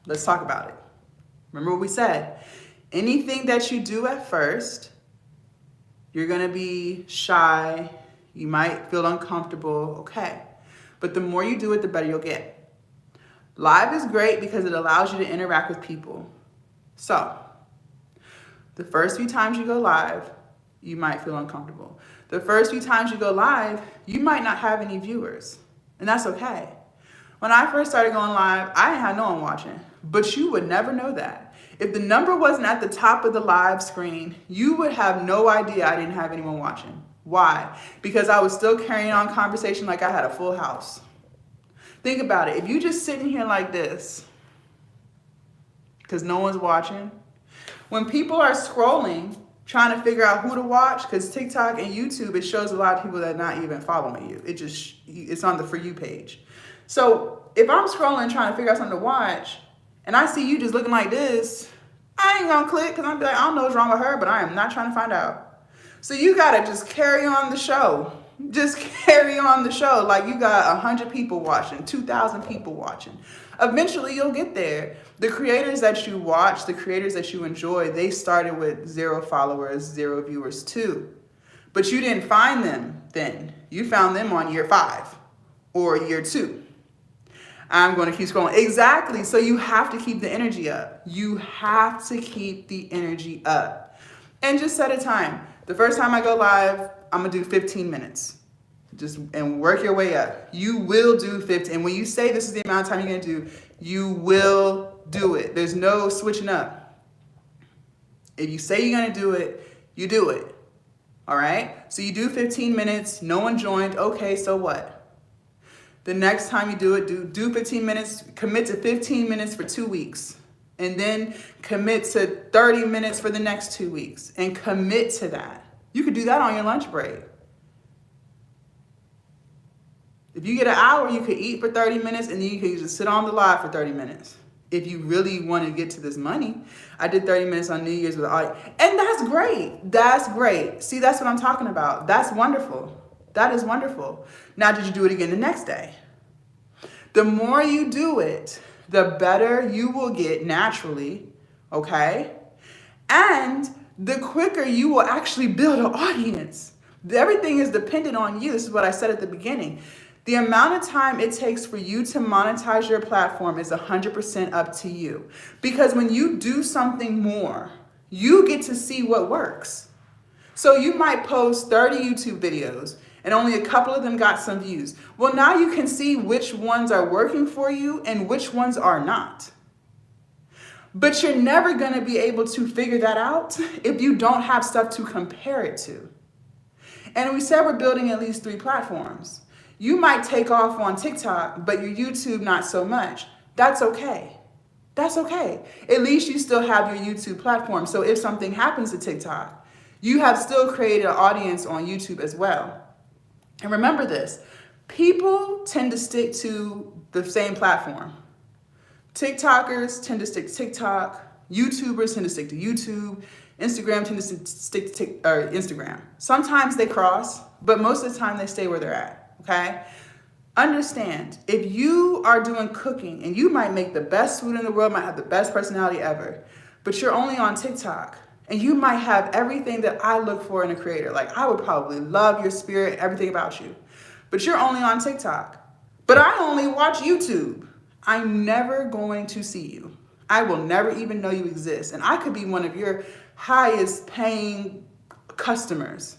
let's talk about it. Remember what we said. Anything that you do at first, you're going to be shy. You might feel uncomfortable. Okay. But the more you do it, the better you'll get. Live is great because it allows you to interact with people. So, the first few times you go live, you might feel uncomfortable. The first few times you go live, you might not have any viewers. And that's okay. When I first started going live, I didn't have no one watching. But you would never know that. If the number wasn't at the top of the live screen, you would have no idea I didn't have anyone watching. Why? Because I was still carrying on conversation like I had a full house. Think about it. If you just sitting here like this, because no one's watching, when people are scrolling, trying to figure out who to watch, because TikTok and YouTube, it shows a lot of people that are not even following you. It's on the For You page. So if I'm scrolling trying to figure out something to watch, and I see you just looking like this, I ain't gonna click because I'm be like, I don't know what's wrong with her, but I am not trying to find out. So you gotta just carry on the show. Just carry on the show like you got 100 people watching, 2,000 people watching. Eventually you'll get there. The creators that you watch, the creators that you enjoy, they started with 0 followers, 0 viewers too. But you didn't find them then. You found them on year 5 or year 2. I'm going to keep scrolling. Exactly. So you have to keep the energy up. You have to keep the energy up. And just set a time. The first time I go live, I'm going to do 15 minutes. And work your way up. You will do 15. And when you say this is the amount of time you're going to do, you will do it. There's no switching up. If you say you're going to do it, you do it. All right? So you do 15 minutes. No one joined. Okay, so what? The next time you do it, do 15 minutes, commit to 15 minutes for 2 weeks. And then commit to 30 minutes for the next 2 weeks. And commit to that. You could do that on your lunch break. If you get an hour, you could eat for 30 minutes and then you could just sit on the live for 30 minutes. If you really want to get to this money, I did 30 minutes on New Year's with the audience. And that's great. That's great. See, that's what I'm talking about. That's wonderful. That is wonderful. Now, did you do it again the next day? The more you do it, the better you will get naturally, okay? And the quicker you will actually build an audience. Everything is dependent on you. This is what I said at the beginning. The amount of time it takes for you to monetize your platform is 100% up to you. Because when you do something more, you get to see what works. So you might post 30 YouTube videos and only a couple of them got some views. Well, now you can see which ones are working for you and which ones are not. But you're never going to be able to figure that out if you don't have stuff to compare it to. And we said we're building at least 3 platforms. You might take off on TikTok, but your YouTube not so much. That's okay. That's okay. At least you still have your YouTube platform. So if something happens to TikTok, you have still created an audience on YouTube as well. And remember this, people tend to stick to the same platform. TikTokers tend to stick to TikTok. YouTubers tend to stick to YouTube. Instagram tend to stick to Instagram. Sometimes they cross, but most of the time they stay where they're at, okay? Understand, if you are doing cooking and you might make the best food in the world, might have the best personality ever, but you're only on TikTok and you might have everything that I look for in a creator. Like I would probably love your spirit, everything about you, but you're only on TikTok. But I only watch YouTube. I'm never going to see you. I will never even know you exist. And I could be one of your highest paying customers.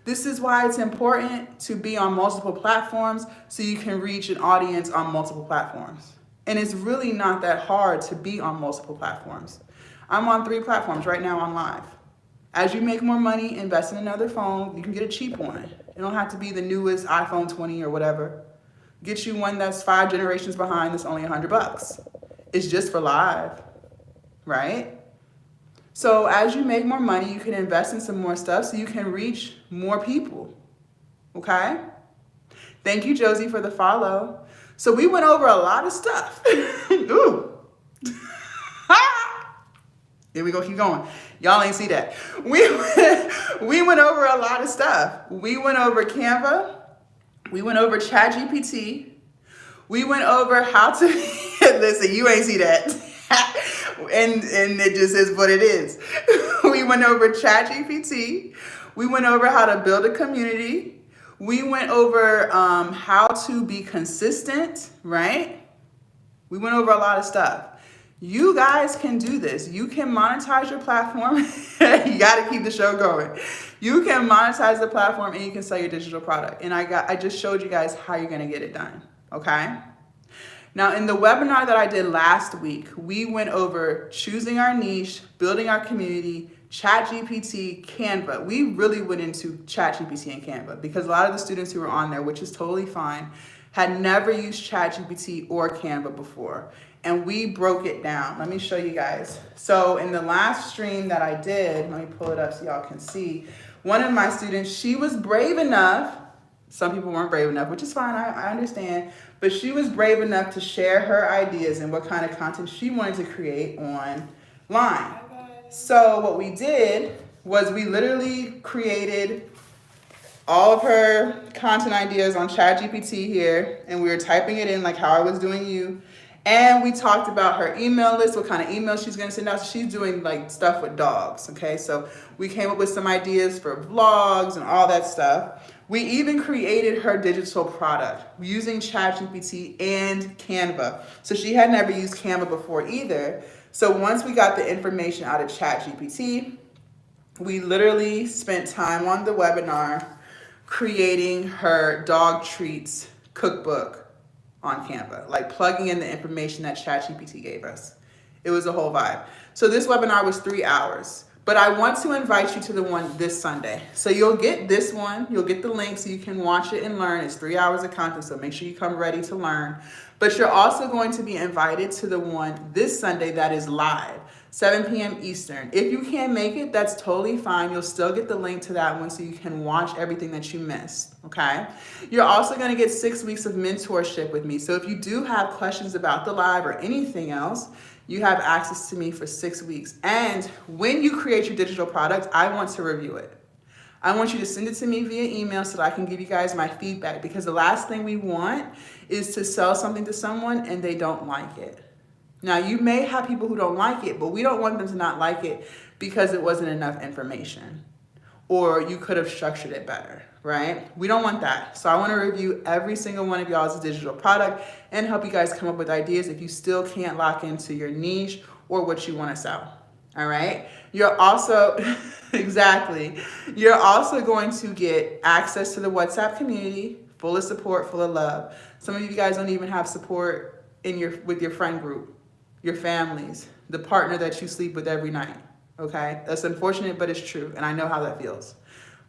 This is why it's important to be on multiple platforms so you can reach an audience on multiple platforms. And it's really not that hard to be on multiple platforms. I'm on 3 platforms right now on live. As you make more money, invest in another phone. You can get a cheap one. It don't have to be the newest iPhone 20 or whatever. Get you one that's 5 generations behind that's only $100. It's just for live, right? So as you make more money, you can invest in some more stuff so you can reach more people, okay? Thank you, Josie, for the follow. So we went over a lot of stuff. Ooh. Here we go, keep going. Y'all ain't see that. We went over a lot of stuff. We went over Canva. We went over ChatGPT. We went over how to, listen, you ain't see that. and it just is what it is. We went over ChatGPT. We went over how to build a community. We went over how to be consistent, right? We went over a lot of stuff. You guys can do this. You can monetize your platform. You got to keep the show going. You can monetize the platform and you can sell your digital product. And I just showed you guys how you're going to get it done. Okay. Now in the webinar that I did last week, we went over choosing our niche, building our community, ChatGPT, Canva. We really went into ChatGPT and Canva because a lot of the students who were on there, which is totally fine, had never used ChatGPT or Canva before. And we broke it down. Let me show you guys. So in the last stream that I did, let me pull it up so y'all can see. One of my students, she was brave enough. Some people weren't brave enough, which is fine, I understand. But she was brave enough to share her ideas and what kind of content she wanted to create online. So what we did was we literally created all of her content ideas on ChatGPT here, and we were typing it in like how I was doing you. And we talked about her email list, what kind of emails she's going to send out. So she's doing like stuff with dogs, okay? So we came up with some ideas for vlogs and all that stuff. We even created her digital product using ChatGPT and Canva. So she had never used Canva before either. So once we got the information out of ChatGPT, we literally spent time on the webinar creating her dog treats cookbook on Canva, like plugging in the information that ChatGPT gave us. It was a whole vibe. So this webinar was 3 hours, but I want to invite you to the one this Sunday. So you'll get this one, you'll get the link so you can watch it and learn. It's 3 hours of content, so make sure you come ready to learn. But you're also going to be invited to the one this Sunday that is live, 7 p.m. Eastern. If you can't make it, that's totally fine. You'll still get the link to that one so you can watch everything that you missed, okay? You're also gonna get 6 weeks of mentorship with me. So if you do have questions about the live or anything else, you have access to me for 6 weeks. And when you create your digital product, I want to review it. I want you to send it to me via email so that I can give you guys my feedback, because the last thing we want is to sell something to someone and they don't like it. Now, you may have people who don't like it, but we don't want them to not like it because it wasn't enough information or you could have structured it better, right? We don't want that. So I want to review every single one of y'all's digital product and help you guys come up with ideas if you still can't lock into your niche or what you want to sell. All right. You're also, exactly. You're also going to get access to the WhatsApp community, full of support, full of love. Some of you guys don't even have support with your friend group, your families, the partner that you sleep with every night. Okay, that's unfortunate, but it's true, and I know how that feels.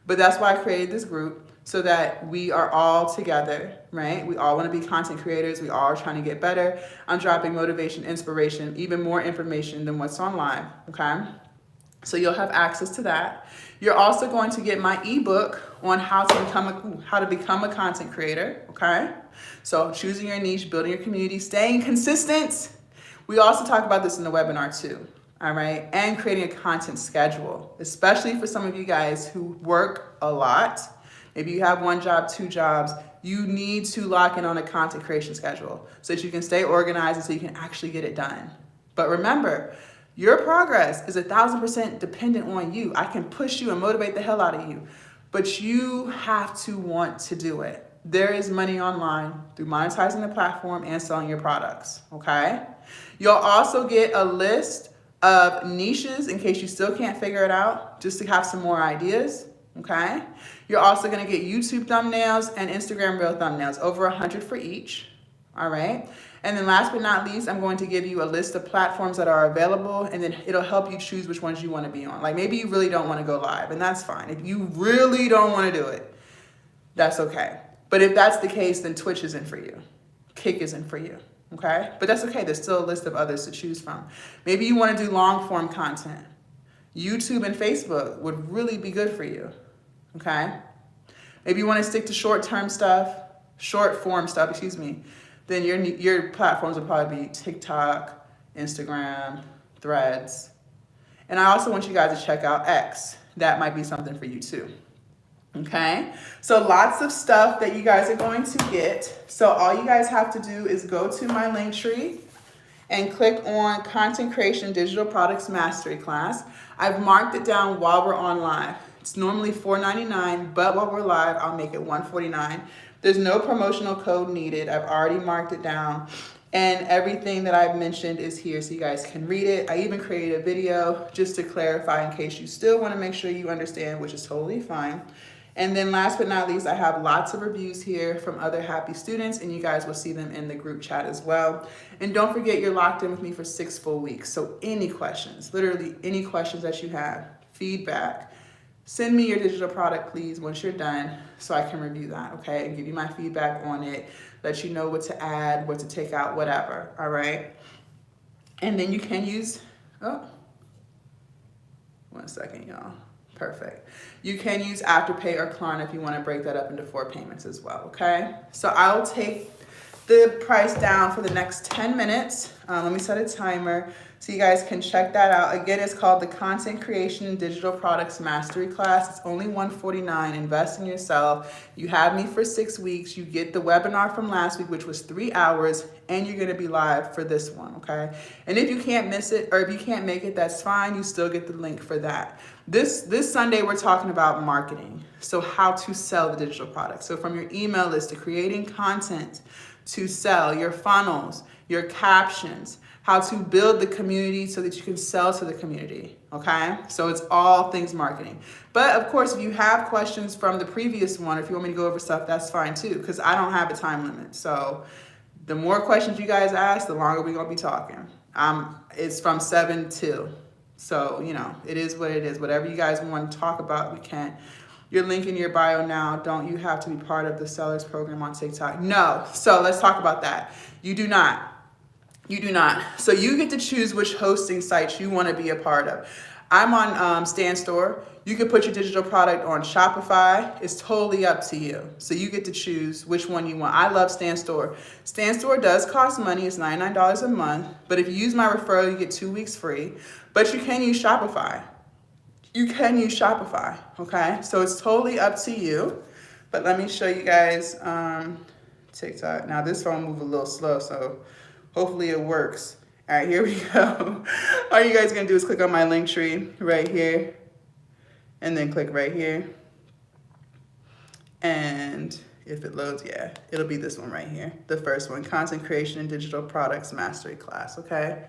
But that's why I created this group, so that we are all together, right? We all want to be content creators. We all are trying to get better. I'm dropping motivation, inspiration, even more information than what's online, okay? So you'll have access to that. You're also going to get my ebook on how to become a content creator, okay? So choosing your niche, building your community, staying consistent. We also talk about this in the webinar too. All right, and creating a content schedule, especially for some of you guys who work a lot. Maybe you have 1 job, 2 jobs. You need to lock in on a content creation schedule so that you can stay organized and so you can actually get it done. But remember, your progress is 1,000% dependent on you. I can push you and motivate the hell out of you, but you have to want to do it. There is money online through monetizing the platform and selling your products, okay? You'll also get a list of niches in case you still can't figure it out, just to have some more ideas, okay? You're also gonna get YouTube thumbnails and Instagram Reel thumbnails, over 100 for each, all right? And then last but not least, I'm going to give you a list of platforms that are available, and then it'll help you choose which ones you wanna be on. Like maybe you really don't wanna go live, and that's fine. If you really don't wanna do it, that's okay. But if that's the case, then Twitch isn't for you. Kick isn't for you. Okay, but that's okay. There's still a list of others to choose from. Maybe you want to do long form content. YouTube and Facebook would really be good for you. Okay, maybe you want to stick to short form stuff, then your platforms would probably be TikTok, Instagram, Threads. And I also want you guys to check out X. That might be something for you too. Okay, so lots of stuff that you guys are going to get. So all you guys have to do is go to my link tree and click on Content Creation Digital Products Mastery Class. I've marked it down while we're on live. It's normally $4.99, but while we're live, I'll make it $149. There's no promotional code needed. I've already marked it down. And everything that I've mentioned is here so you guys can read it. I even created a video just to clarify in case you still want to make sure you understand, which is totally fine. And then last but not least, I have lots of reviews here from other happy students, and you guys will see them in the group chat as well. And don't forget, you're locked in with me for 6 full weeks. So any questions, literally any questions that you have, feedback, send me your digital product, please, once you're done, so I can review that, okay? And give you my feedback on it, let you know what to add, what to take out, whatever, all right? And then you can use, oh, 1 second, y'all. Perfect. You can use Afterpay or Klarna if you want to break that up into 4 payments as well, okay? So I'll take the price down for the next 10 minutes. Let me set a timer so you guys can check that out. Again, it's called the Content Creation Digital Products Mastery Class. It's only $149. Invest in yourself. You have me for 6 weeks. You get the webinar from last week, which was 3 hours, and you're going to be live for this one, okay? And if you can't miss it, or if you can't make it, that's fine. You still get the link for that. This Sunday, we're talking about marketing. So how to sell the digital product. So from your email list to creating content to sell, your funnels, your captions, how to build the community so that you can sell to the community, okay? So it's all things marketing. But of course, if you have questions from the previous one, if you want me to go over stuff, that's fine too, because I don't have a time limit. So the more questions you guys ask, the longer we're gonna be talking. It's from 7 till. So, you know, it is what it is. Whatever you guys want to talk about, we can. Your link in your bio now. Don't you have to be part of the sellers program on TikTok? No. So let's talk about that. You do not. You do not. So you get to choose which hosting sites you want to be a part of. I'm on Stan Store. You can put your digital product on Shopify. It's totally up to you. So you get to choose which one you want. I love Stan Store. Stan Store does cost money. It's $99 a month. But if you use my referral, you get 2 weeks free. But you can use Shopify. You can use Shopify, okay? So it's totally up to you. But let me show you guys TikTok. Now this phone moves a little slow, so hopefully it works. All right, here we go. All you guys gonna do is click on my link tree right here, and then click right here. And if it loads, yeah, it'll be this one right here. The first one, Content Creation and Digital Products Mastery Class, okay?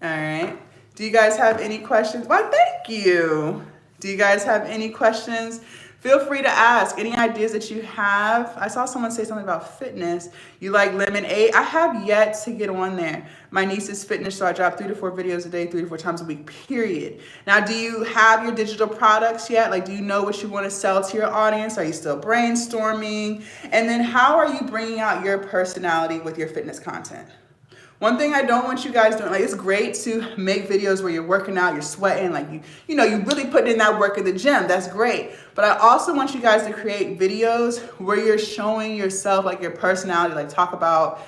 All right. Do you guys have any questions? Why, thank you. Do you guys have any questions Feel free to ask any ideas that you have. I saw someone say something about fitness. You like lemonade? I have yet to get on there. My niece is fitness, so I drop 3 to 4 videos a day, 3 to 4 times a week, period. Now, do you have your digital products yet? Like, do you know what you want to sell to your audience? Are you still brainstorming? And then how are you bringing out your personality with your fitness content? One thing I don't want you guys doing, like, it's great to make videos where you're working out, you're sweating, like you really put in that work in the gym. That's great. But I also want you guys to create videos where you're showing yourself, like, your personality, like talk about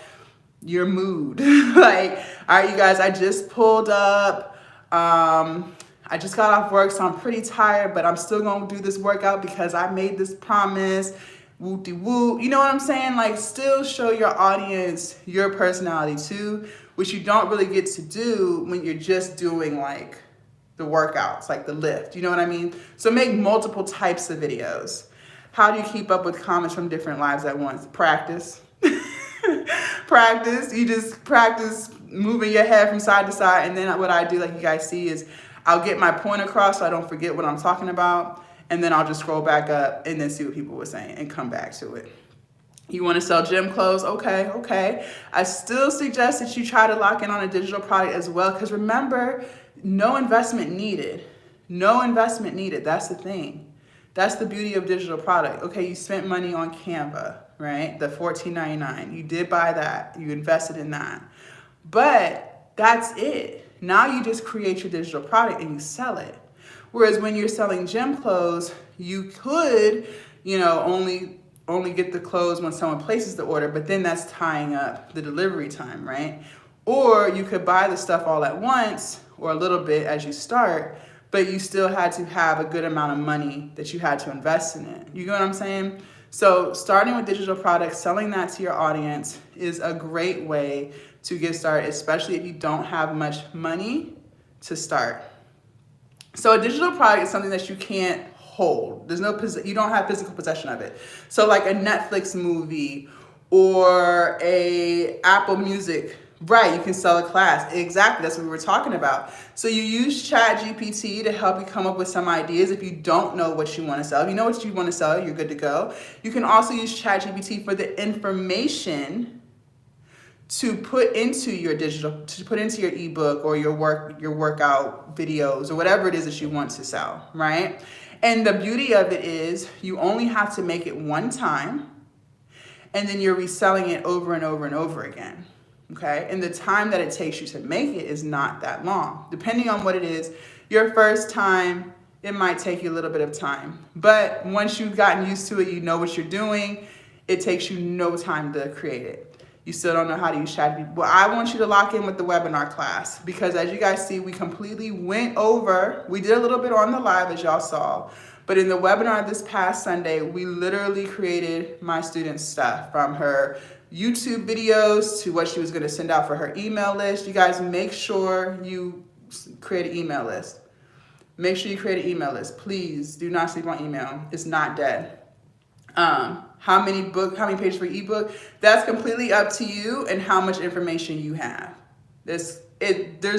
your mood. Like, all right, you guys, I just pulled up. I just got off work, so I'm pretty tired, but I'm still gonna do this workout because I made this promise. Woo-de-woo. You know what I'm saying? Like, still show your audience your personality too, which you don't really get to do when you're just doing like the workouts, like the lift. You know what I mean? So make multiple types of videos. How do you keep up with comments from different lives at once? Practice. Practice. You just practice moving your head from side to side. And then what I do, like you guys see, is I'll get my point across so I don't forget what I'm talking about. And then I'll just scroll back up and then see what people were saying and come back to it. You want to sell gym clothes? Okay. I still suggest that you try to lock in on a digital product as well, because remember, no investment needed. No investment needed. That's the thing. That's the beauty of digital product. Okay, you spent money on Canva, right? The $14.99. You did buy that. You invested in that. But that's it. Now you just create your digital product and you sell it. Whereas when you're selling gym clothes, you could, only get the clothes when someone places the order, but then that's tying up the delivery time, right? Or you could buy the stuff all at once or a little bit as you start, but you still had to have a good amount of money that you had to invest in it. You get what I'm saying? So starting with digital products, selling that to your audience is a great way to get started, especially if you don't have much money to start. So a digital product is something that you can't hold. You don't have physical possession of it. So like a Netflix movie or a Apple Music, right? You can sell a class. Exactly. That's what we were talking about. So you use ChatGPT to help you come up with some ideas if you don't know what you want to sell. If you know what you want to sell, you're good to go. You can also use ChatGPT for the information to put into your ebook or your workout videos or whatever it is that you want to sell, right? And the beauty of it is you only have to make it one time, and then you're reselling it over and over and over again, okay? And the time that it takes you to make it is not that long. Depending on what it is, your first time, it might take you a little bit of time. But once you've gotten used to it, you know what you're doing, it takes you no time to create it. You still don't know how to use ChatGPT. Well, I want you to lock in with the webinar class, because as you guys see, we completely went over. We did a little bit on the live, as y'all saw, but in the webinar this past Sunday, we literally created my student's stuff, from her YouTube videos to what she was going to send out for her email list. You guys, make sure you create an email list. Make sure you create an email list. Please do not sleep on email. It's not dead. How many pages for ebook? That's completely up to you and how much information you have. There's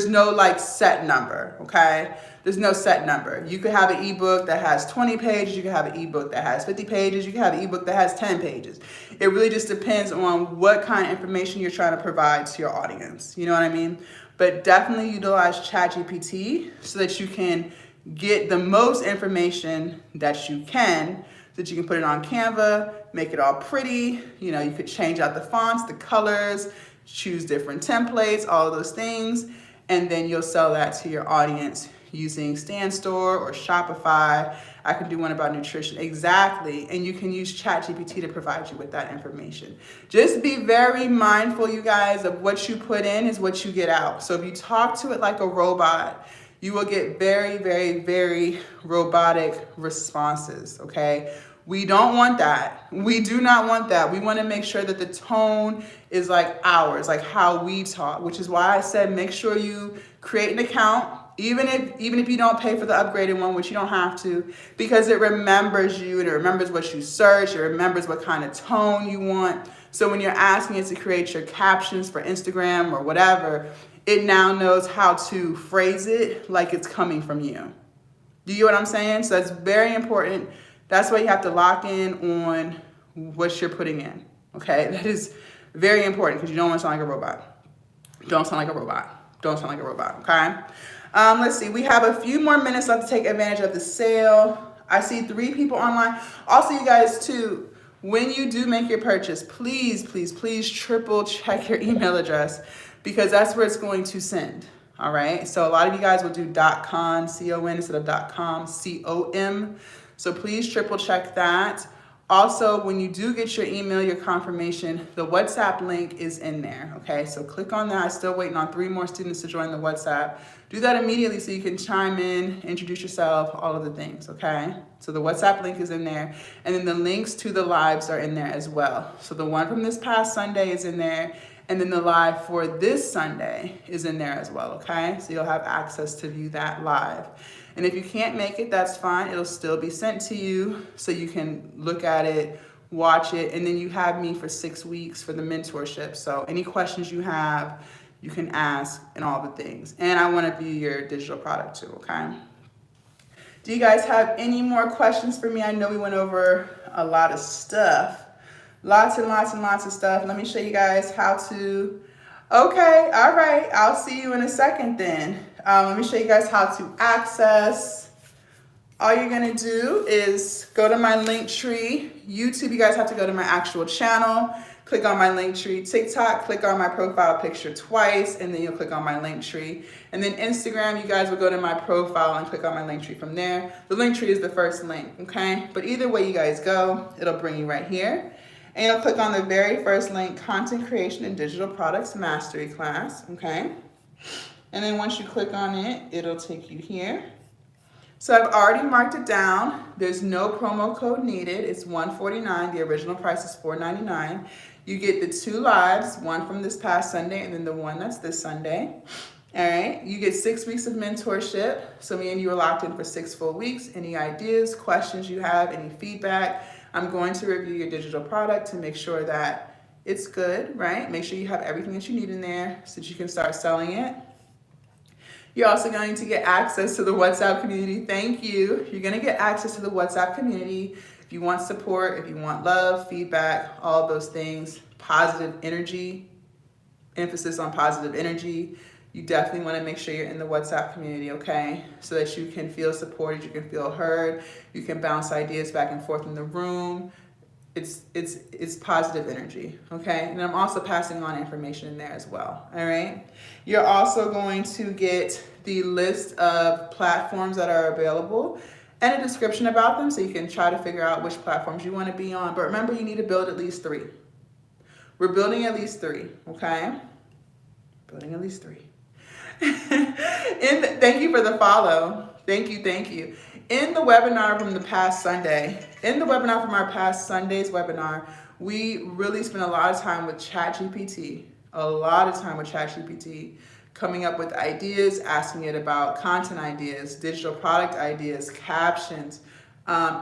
no like set number, okay? There's no set number. You could have an ebook that has 20 pages. You could have an ebook that has 50 pages. You could have an ebook that has 10 pages. It really just depends on what kind of information you're trying to provide to your audience. You know what I mean? But definitely utilize ChatGPT so that you can get the most information that you can, so that you can put it on Canva, make it all pretty. You could change out the fonts, the colors, choose different templates, all of those things, and then you'll sell that to your audience using Stand Store or Shopify. I can do one about nutrition. Exactly. And you can use ChatGPT to provide you with that information. Just be very mindful, you guys, of what you put in is what you get out. So if you talk to it like a robot, you will get very, very, very robotic responses, okay? We don't want that. We do not want that. We want to make sure that the tone is like ours, like how we talk, which is why I said make sure you create an account, even if you don't pay for the upgraded one, which you don't have to, because it remembers you and it remembers what you search, it remembers what kind of tone you want. So when you're asking it to create your captions for Instagram or whatever, it now knows how to phrase it like it's coming from you. Do you get what I'm saying? So it's very important That's why you have to lock in on what you're putting in. Okay, that is very important because you don't want to sound like a robot. Don't sound like a robot. Don't sound like a robot. Okay. Let's see. We have a few more minutes left to take advantage of the sale. I see 3 people online. Also, you guys too, when you do make your purchase, please, please, please triple check your email address because that's where it's going to send. All right. So a lot of you guys will do .com, C-O-N instead of .com, C-O-M. So please triple check that. Also, when you do get your email, your confirmation, the WhatsApp link is in there, okay? So click on that. I'm still waiting on 3 more students to join the WhatsApp. Do that immediately so you can chime in, introduce yourself, all of the things, okay? So the WhatsApp link is in there, and then the links to the lives are in there as well. So the one from this past Sunday is in there, and then the live for this Sunday is in there as well, okay? So you'll have access to view that live. And if you can't make it, that's fine. It'll still be sent to you so you can look at it, watch it, and then you have me for 6 weeks for the mentorship. So any questions you have, you can ask and all the things. And I want to be your digital product too, okay? Do you guys have any more questions for me? I know we went over a lot of stuff. Lots and lots and lots of stuff. Let me show you guys how to... Okay, all right. I'll see you in a second then. Let me show you guys how to access. All you're going to do is go to my link tree. YouTube, you guys have to go to my actual channel. Click on my link tree. TikTok, click on my profile picture twice, and then you'll click on my link tree. And then Instagram, you guys will go to my profile and click on my link tree from there. The link tree is the first link, okay? But either way you guys go, it'll bring you right here. And you'll click on the very first link, Content Creation and Digital Products Mastery Class, okay? And then once you click on it, it'll take you here. So I've already marked it down. There's no promo code needed. It's $149. The original price is $499. You get the 2 lives, one from this past Sunday and then the one that's this Sunday. All right, you get 6 weeks of mentorship. So me and you are locked in for 6 full weeks. Any ideas, questions you have, any feedback, I'm going to review your digital product to make sure that it's good, right? Make sure you have everything that you need in there so that you can start selling it. You're also going to get access to the WhatsApp community. Thank you. You're going to get access to the WhatsApp community if you want support, if you want love, feedback, all of those things, positive energy, emphasis on positive energy. You definitely want to make sure you're in the WhatsApp community, okay? So that you can feel supported, you can feel heard, you can bounce ideas back and forth in the room. It's positive energy, okay? And I'm also passing on information in there as well, all right? You're also going to get the list of platforms that are available and a description about them so you can try to figure out which platforms you want to be on. But remember, you need to build at least 3. We're building at least 3, okay? Building at least 3. Thank you for the follow. Thank you. In the webinar from the past Sunday, from our past Sunday's webinar, we really spent a lot of time with ChatGPT, coming up with ideas, asking it about content ideas, digital product ideas, captions,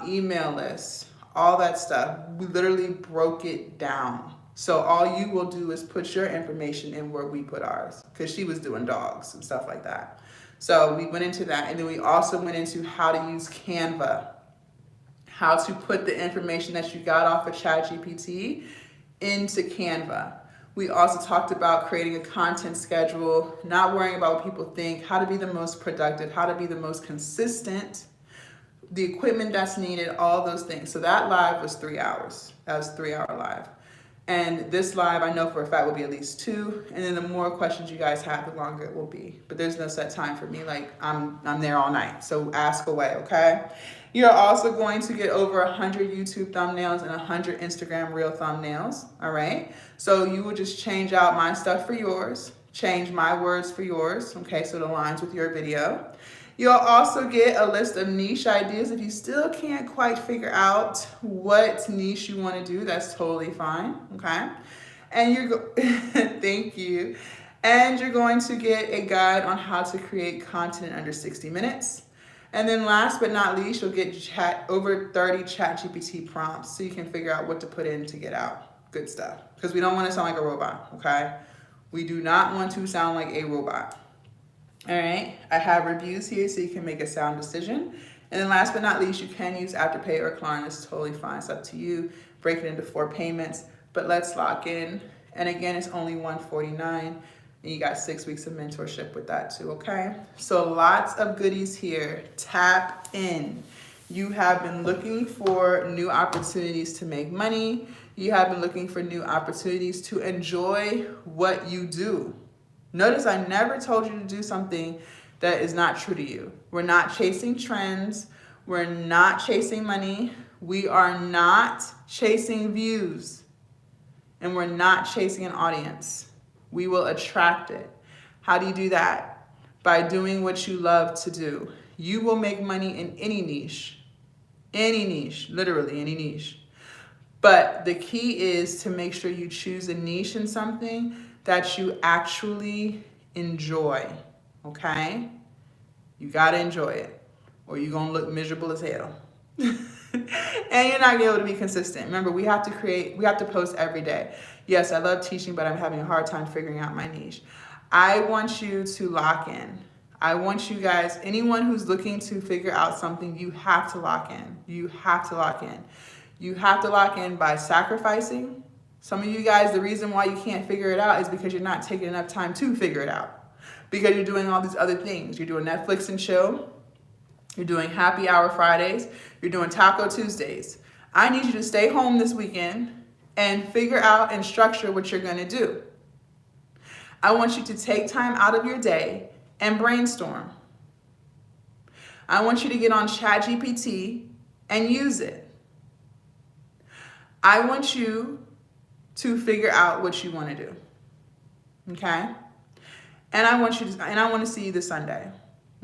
email lists, all that stuff. We literally broke it down. So all you will do is put your information in where we put ours, because she was doing dogs and stuff like that. So we went into that, and then we also went into how to use Canva, how to put the information that you got off of ChatGPT into Canva. We also talked about creating a content schedule, not worrying about what people think, how to be the most productive, how to be the most consistent, the equipment that's needed, all those things. So that live was 3 hours. That was a 3-hour live. And this live, I know for a fact, will be at least 2. And then the more questions you guys have, the longer it will be. But there's no set time for me. Like, I'm there all night. So ask away, okay? You're also going to get over 100 YouTube thumbnails and 100 Instagram Reel thumbnails, all right? So you will just change out my stuff for yours, change my words for yours, okay? So it aligns with your video. You'll also get a list of niche ideas. If you still can't quite figure out what niche you want to do, that's totally fine, okay? And thank you. And you're going to get a guide on how to create content in under 60 minutes. And then last but not least, you'll get over 30 ChatGPT prompts so you can figure out what to put in to get out. Good stuff. Because we don't want to sound like a robot, okay? We do not want to sound like a robot. All right, I have reviews here so you can make a sound decision. And then last but not least, you can use Afterpay or Klarna. It's totally fine. It's up to you. Break it into 4 payments, but let's lock in. And again, it's only $149, and you got 6 weeks of mentorship with that too, okay? So lots of goodies here. Tap in. You have been looking for new opportunities to make money. You have been looking for new opportunities to enjoy what you do. Notice I never told you to do something that is not true to you. We're not chasing trends. We're not chasing money. We are not chasing views. And we're not chasing an audience. We will attract it. How do you do that? By doing what you love to do. You will make money in any niche, literally any niche. But the key is to make sure you choose a niche in something that you actually enjoy, okay? You gotta enjoy it, or you're gonna look miserable as hell. And you're not gonna be able to be consistent. Remember, we have to post every day. Yes, I love teaching, but I'm having a hard time figuring out my niche. I want you to lock in. I want you guys, anyone who's looking to figure out something, you have to lock in. You have to lock in. You have to lock in by sacrificing. Some of you guys, the reason why you can't figure it out is because you're not taking enough time to figure it out. Because you're doing all these other things. You're doing Netflix and chill. You're doing happy hour Fridays. You're doing Taco Tuesdays. I need you to stay home this weekend and figure out and structure what you're gonna do. I want you to take time out of your day and brainstorm. I want you to get on ChatGPT and use it. I want you to figure out what you want to do. Okay? And I want to see you this Sunday.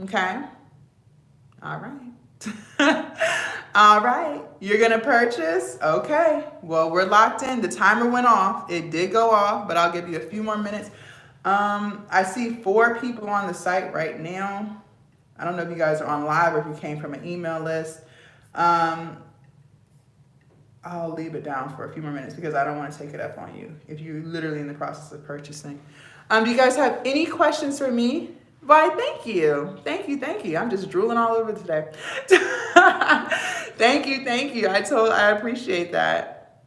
Okay? All right. All right. You're going to purchase? Okay. Well, we're locked in. The timer went off. It did go off, but I'll give you a few more minutes. I see 4 people on the site right now. I don't know if you guys are on live or if you came from an email list. I'll leave it down for a few more minutes because I don't want to take it up on you if you're literally in the process of purchasing. Do you guys have any questions for me? Why, thank you. Thank you, thank you. I'm just drooling all over today. Thank you, thank you. I appreciate that.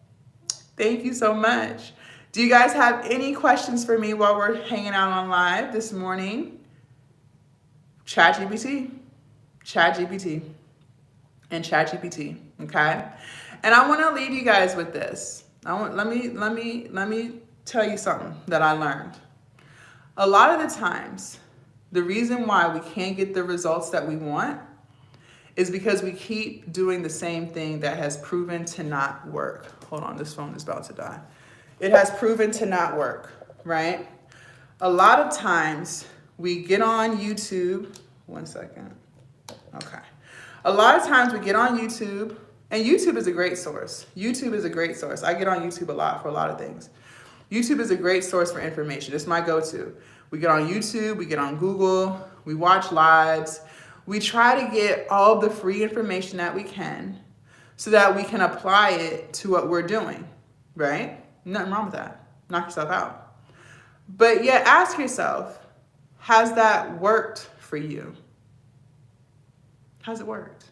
Thank you so much. Do you guys have any questions for me while we're hanging out on live this morning? ChatGPT, and ChatGPT, okay? And I want to leave you guys with this. Let me tell you something that I learned. A lot of the times, the reason why we can't get the results that we want is because we keep doing the same thing that has proven to not work. Hold on, this phone is about to die. It has proven to not work, right? A lot of times we get on YouTube. One second. Okay. A lot of times we get on YouTube, and YouTube is a great source. YouTube is a great source. I get on YouTube a lot for a lot of things. YouTube is a great source for information. It's my go-to. We get on YouTube, we get on Google, we watch lives. We try to get all the free information that we can so that we can apply it to what we're doing, right? Nothing wrong with that. Knock yourself out. But yet ask yourself, has that worked for you? How's it worked?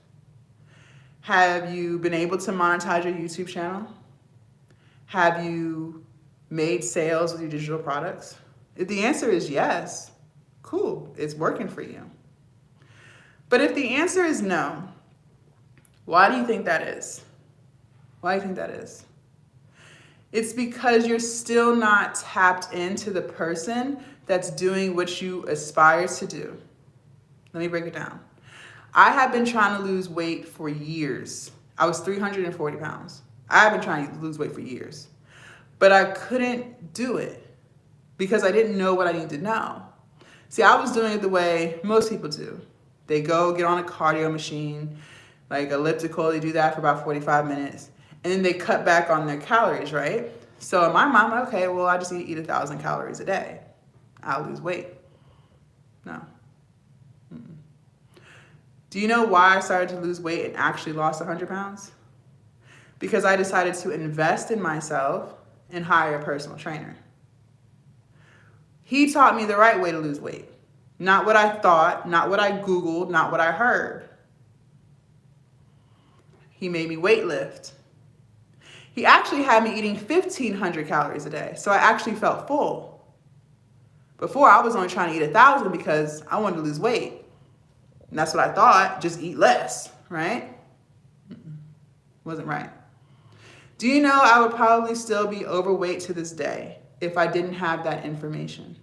Have you been able to monetize your YouTube channel? Have you made sales with your digital products? If the answer is yes, cool, it's working for you. But if the answer is no, why do you think that is? Why do you think that is? It's because you're still not tapped into the person that's doing what you aspire to do. Let me break it down. I have been trying to lose weight for years. I was 340 pounds. I've been trying to lose weight for years. But I couldn't do it because I didn't know what I needed to know. See, I was doing it the way most people do. They go get on a cardio machine, like elliptical, they do that for about 45 minutes, and then they cut back on their calories, right? So in my mind, okay, well, I just need to eat 1,000 calories a day. I'll lose weight. No. Do you know why I started to lose weight and actually lost 100 pounds? Because I decided to invest in myself and hire a personal trainer. He taught me the right way to lose weight. Not what I thought, not what I Googled, not what I heard. He made me weight lift. He actually had me eating 1,500 calories a day. So I actually felt full. Before, I was only trying to eat 1,000 because I wanted to lose weight. And that's what I thought, just eat less, right? Wasn't right. Do you know I would probably still be overweight to this day if I didn't have that information?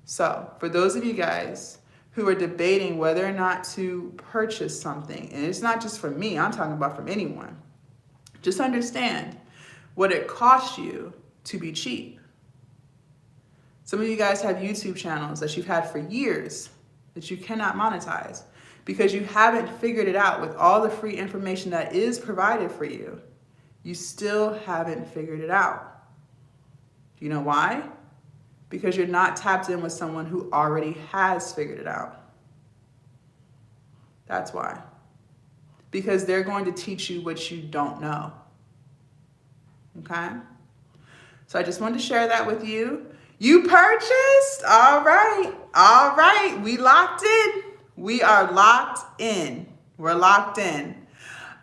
So, for those of you guys who are debating whether or not to purchase something, and it's not just from me, I'm talking about from anyone, just understand what it costs you to be cheap. Some of you guys have YouTube channels that you've had for years that you cannot monetize because you haven't figured it out with all the free information that is provided for you. You still haven't figured it out. Do you know why? Because you're not tapped in with someone who already has figured it out. That's why. Because they're going to teach you what you don't know. Okay? So I just wanted to share that with you. You purchased? All right. All right. We locked in. We are locked in. We're locked in.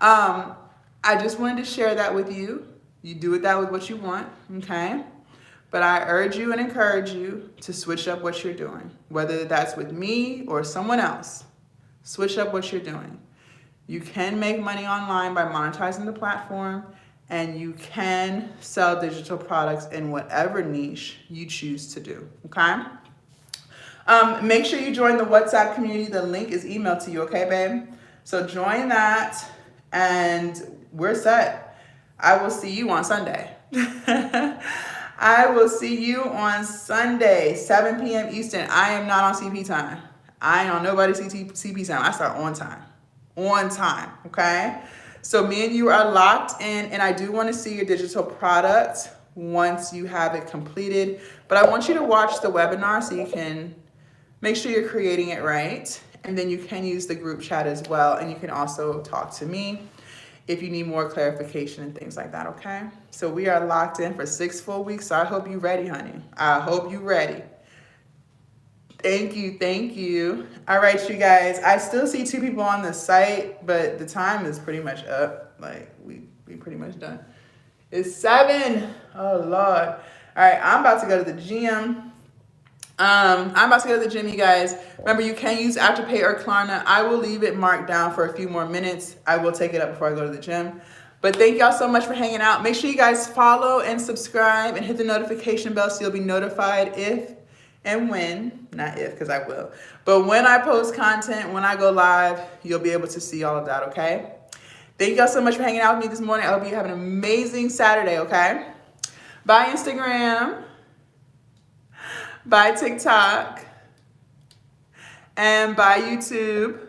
I just wanted to share that with you. You do with that with what you want. Okay? But I urge you and encourage you to switch up what you're doing, whether that's with me or someone else. Switch up what you're doing. You can make money online by monetizing the platform, and you can sell digital products in whatever niche you choose to do, okay? Make sure you join the WhatsApp community. The link is emailed to you, okay, babe? So join that, and we're set. I will see you on Sunday. I will see you on Sunday, 7 p.m. Eastern. I am not on CP time. I ain't on nobody's CP time. I start on time. On time, okay? So me and you are locked in, and I do want to see your digital product once you have it completed. But I want you to watch the webinar so you can make sure you're creating it right. And then you can use the group chat as well. And you can also talk to me if you need more clarification and things like that, okay? So we are locked in for 6 full weeks. So I hope you're ready, honey. I hope you're ready. Thank you, thank you. All right, you guys. I still see 2 people on the site, but the time is pretty much up. Like, we pretty much done. It's 7. Oh, Lord. All right, I'm about to go to the gym. I'm about to go to the gym, you guys. Remember, you can use Afterpay or Klarna. I will leave it marked down for a few more minutes. I will take it up before I go to the gym. But thank y'all so much for hanging out. Make sure you guys follow and subscribe and hit the notification bell so you'll be notified if and when, not if, because I will, but when I post content, when I go live, you'll be able to see all of that, okay? Thank y'all so much for hanging out with me this morning. I hope you have an amazing Saturday, okay? Bye, Instagram. Bye, TikTok. And bye, YouTube.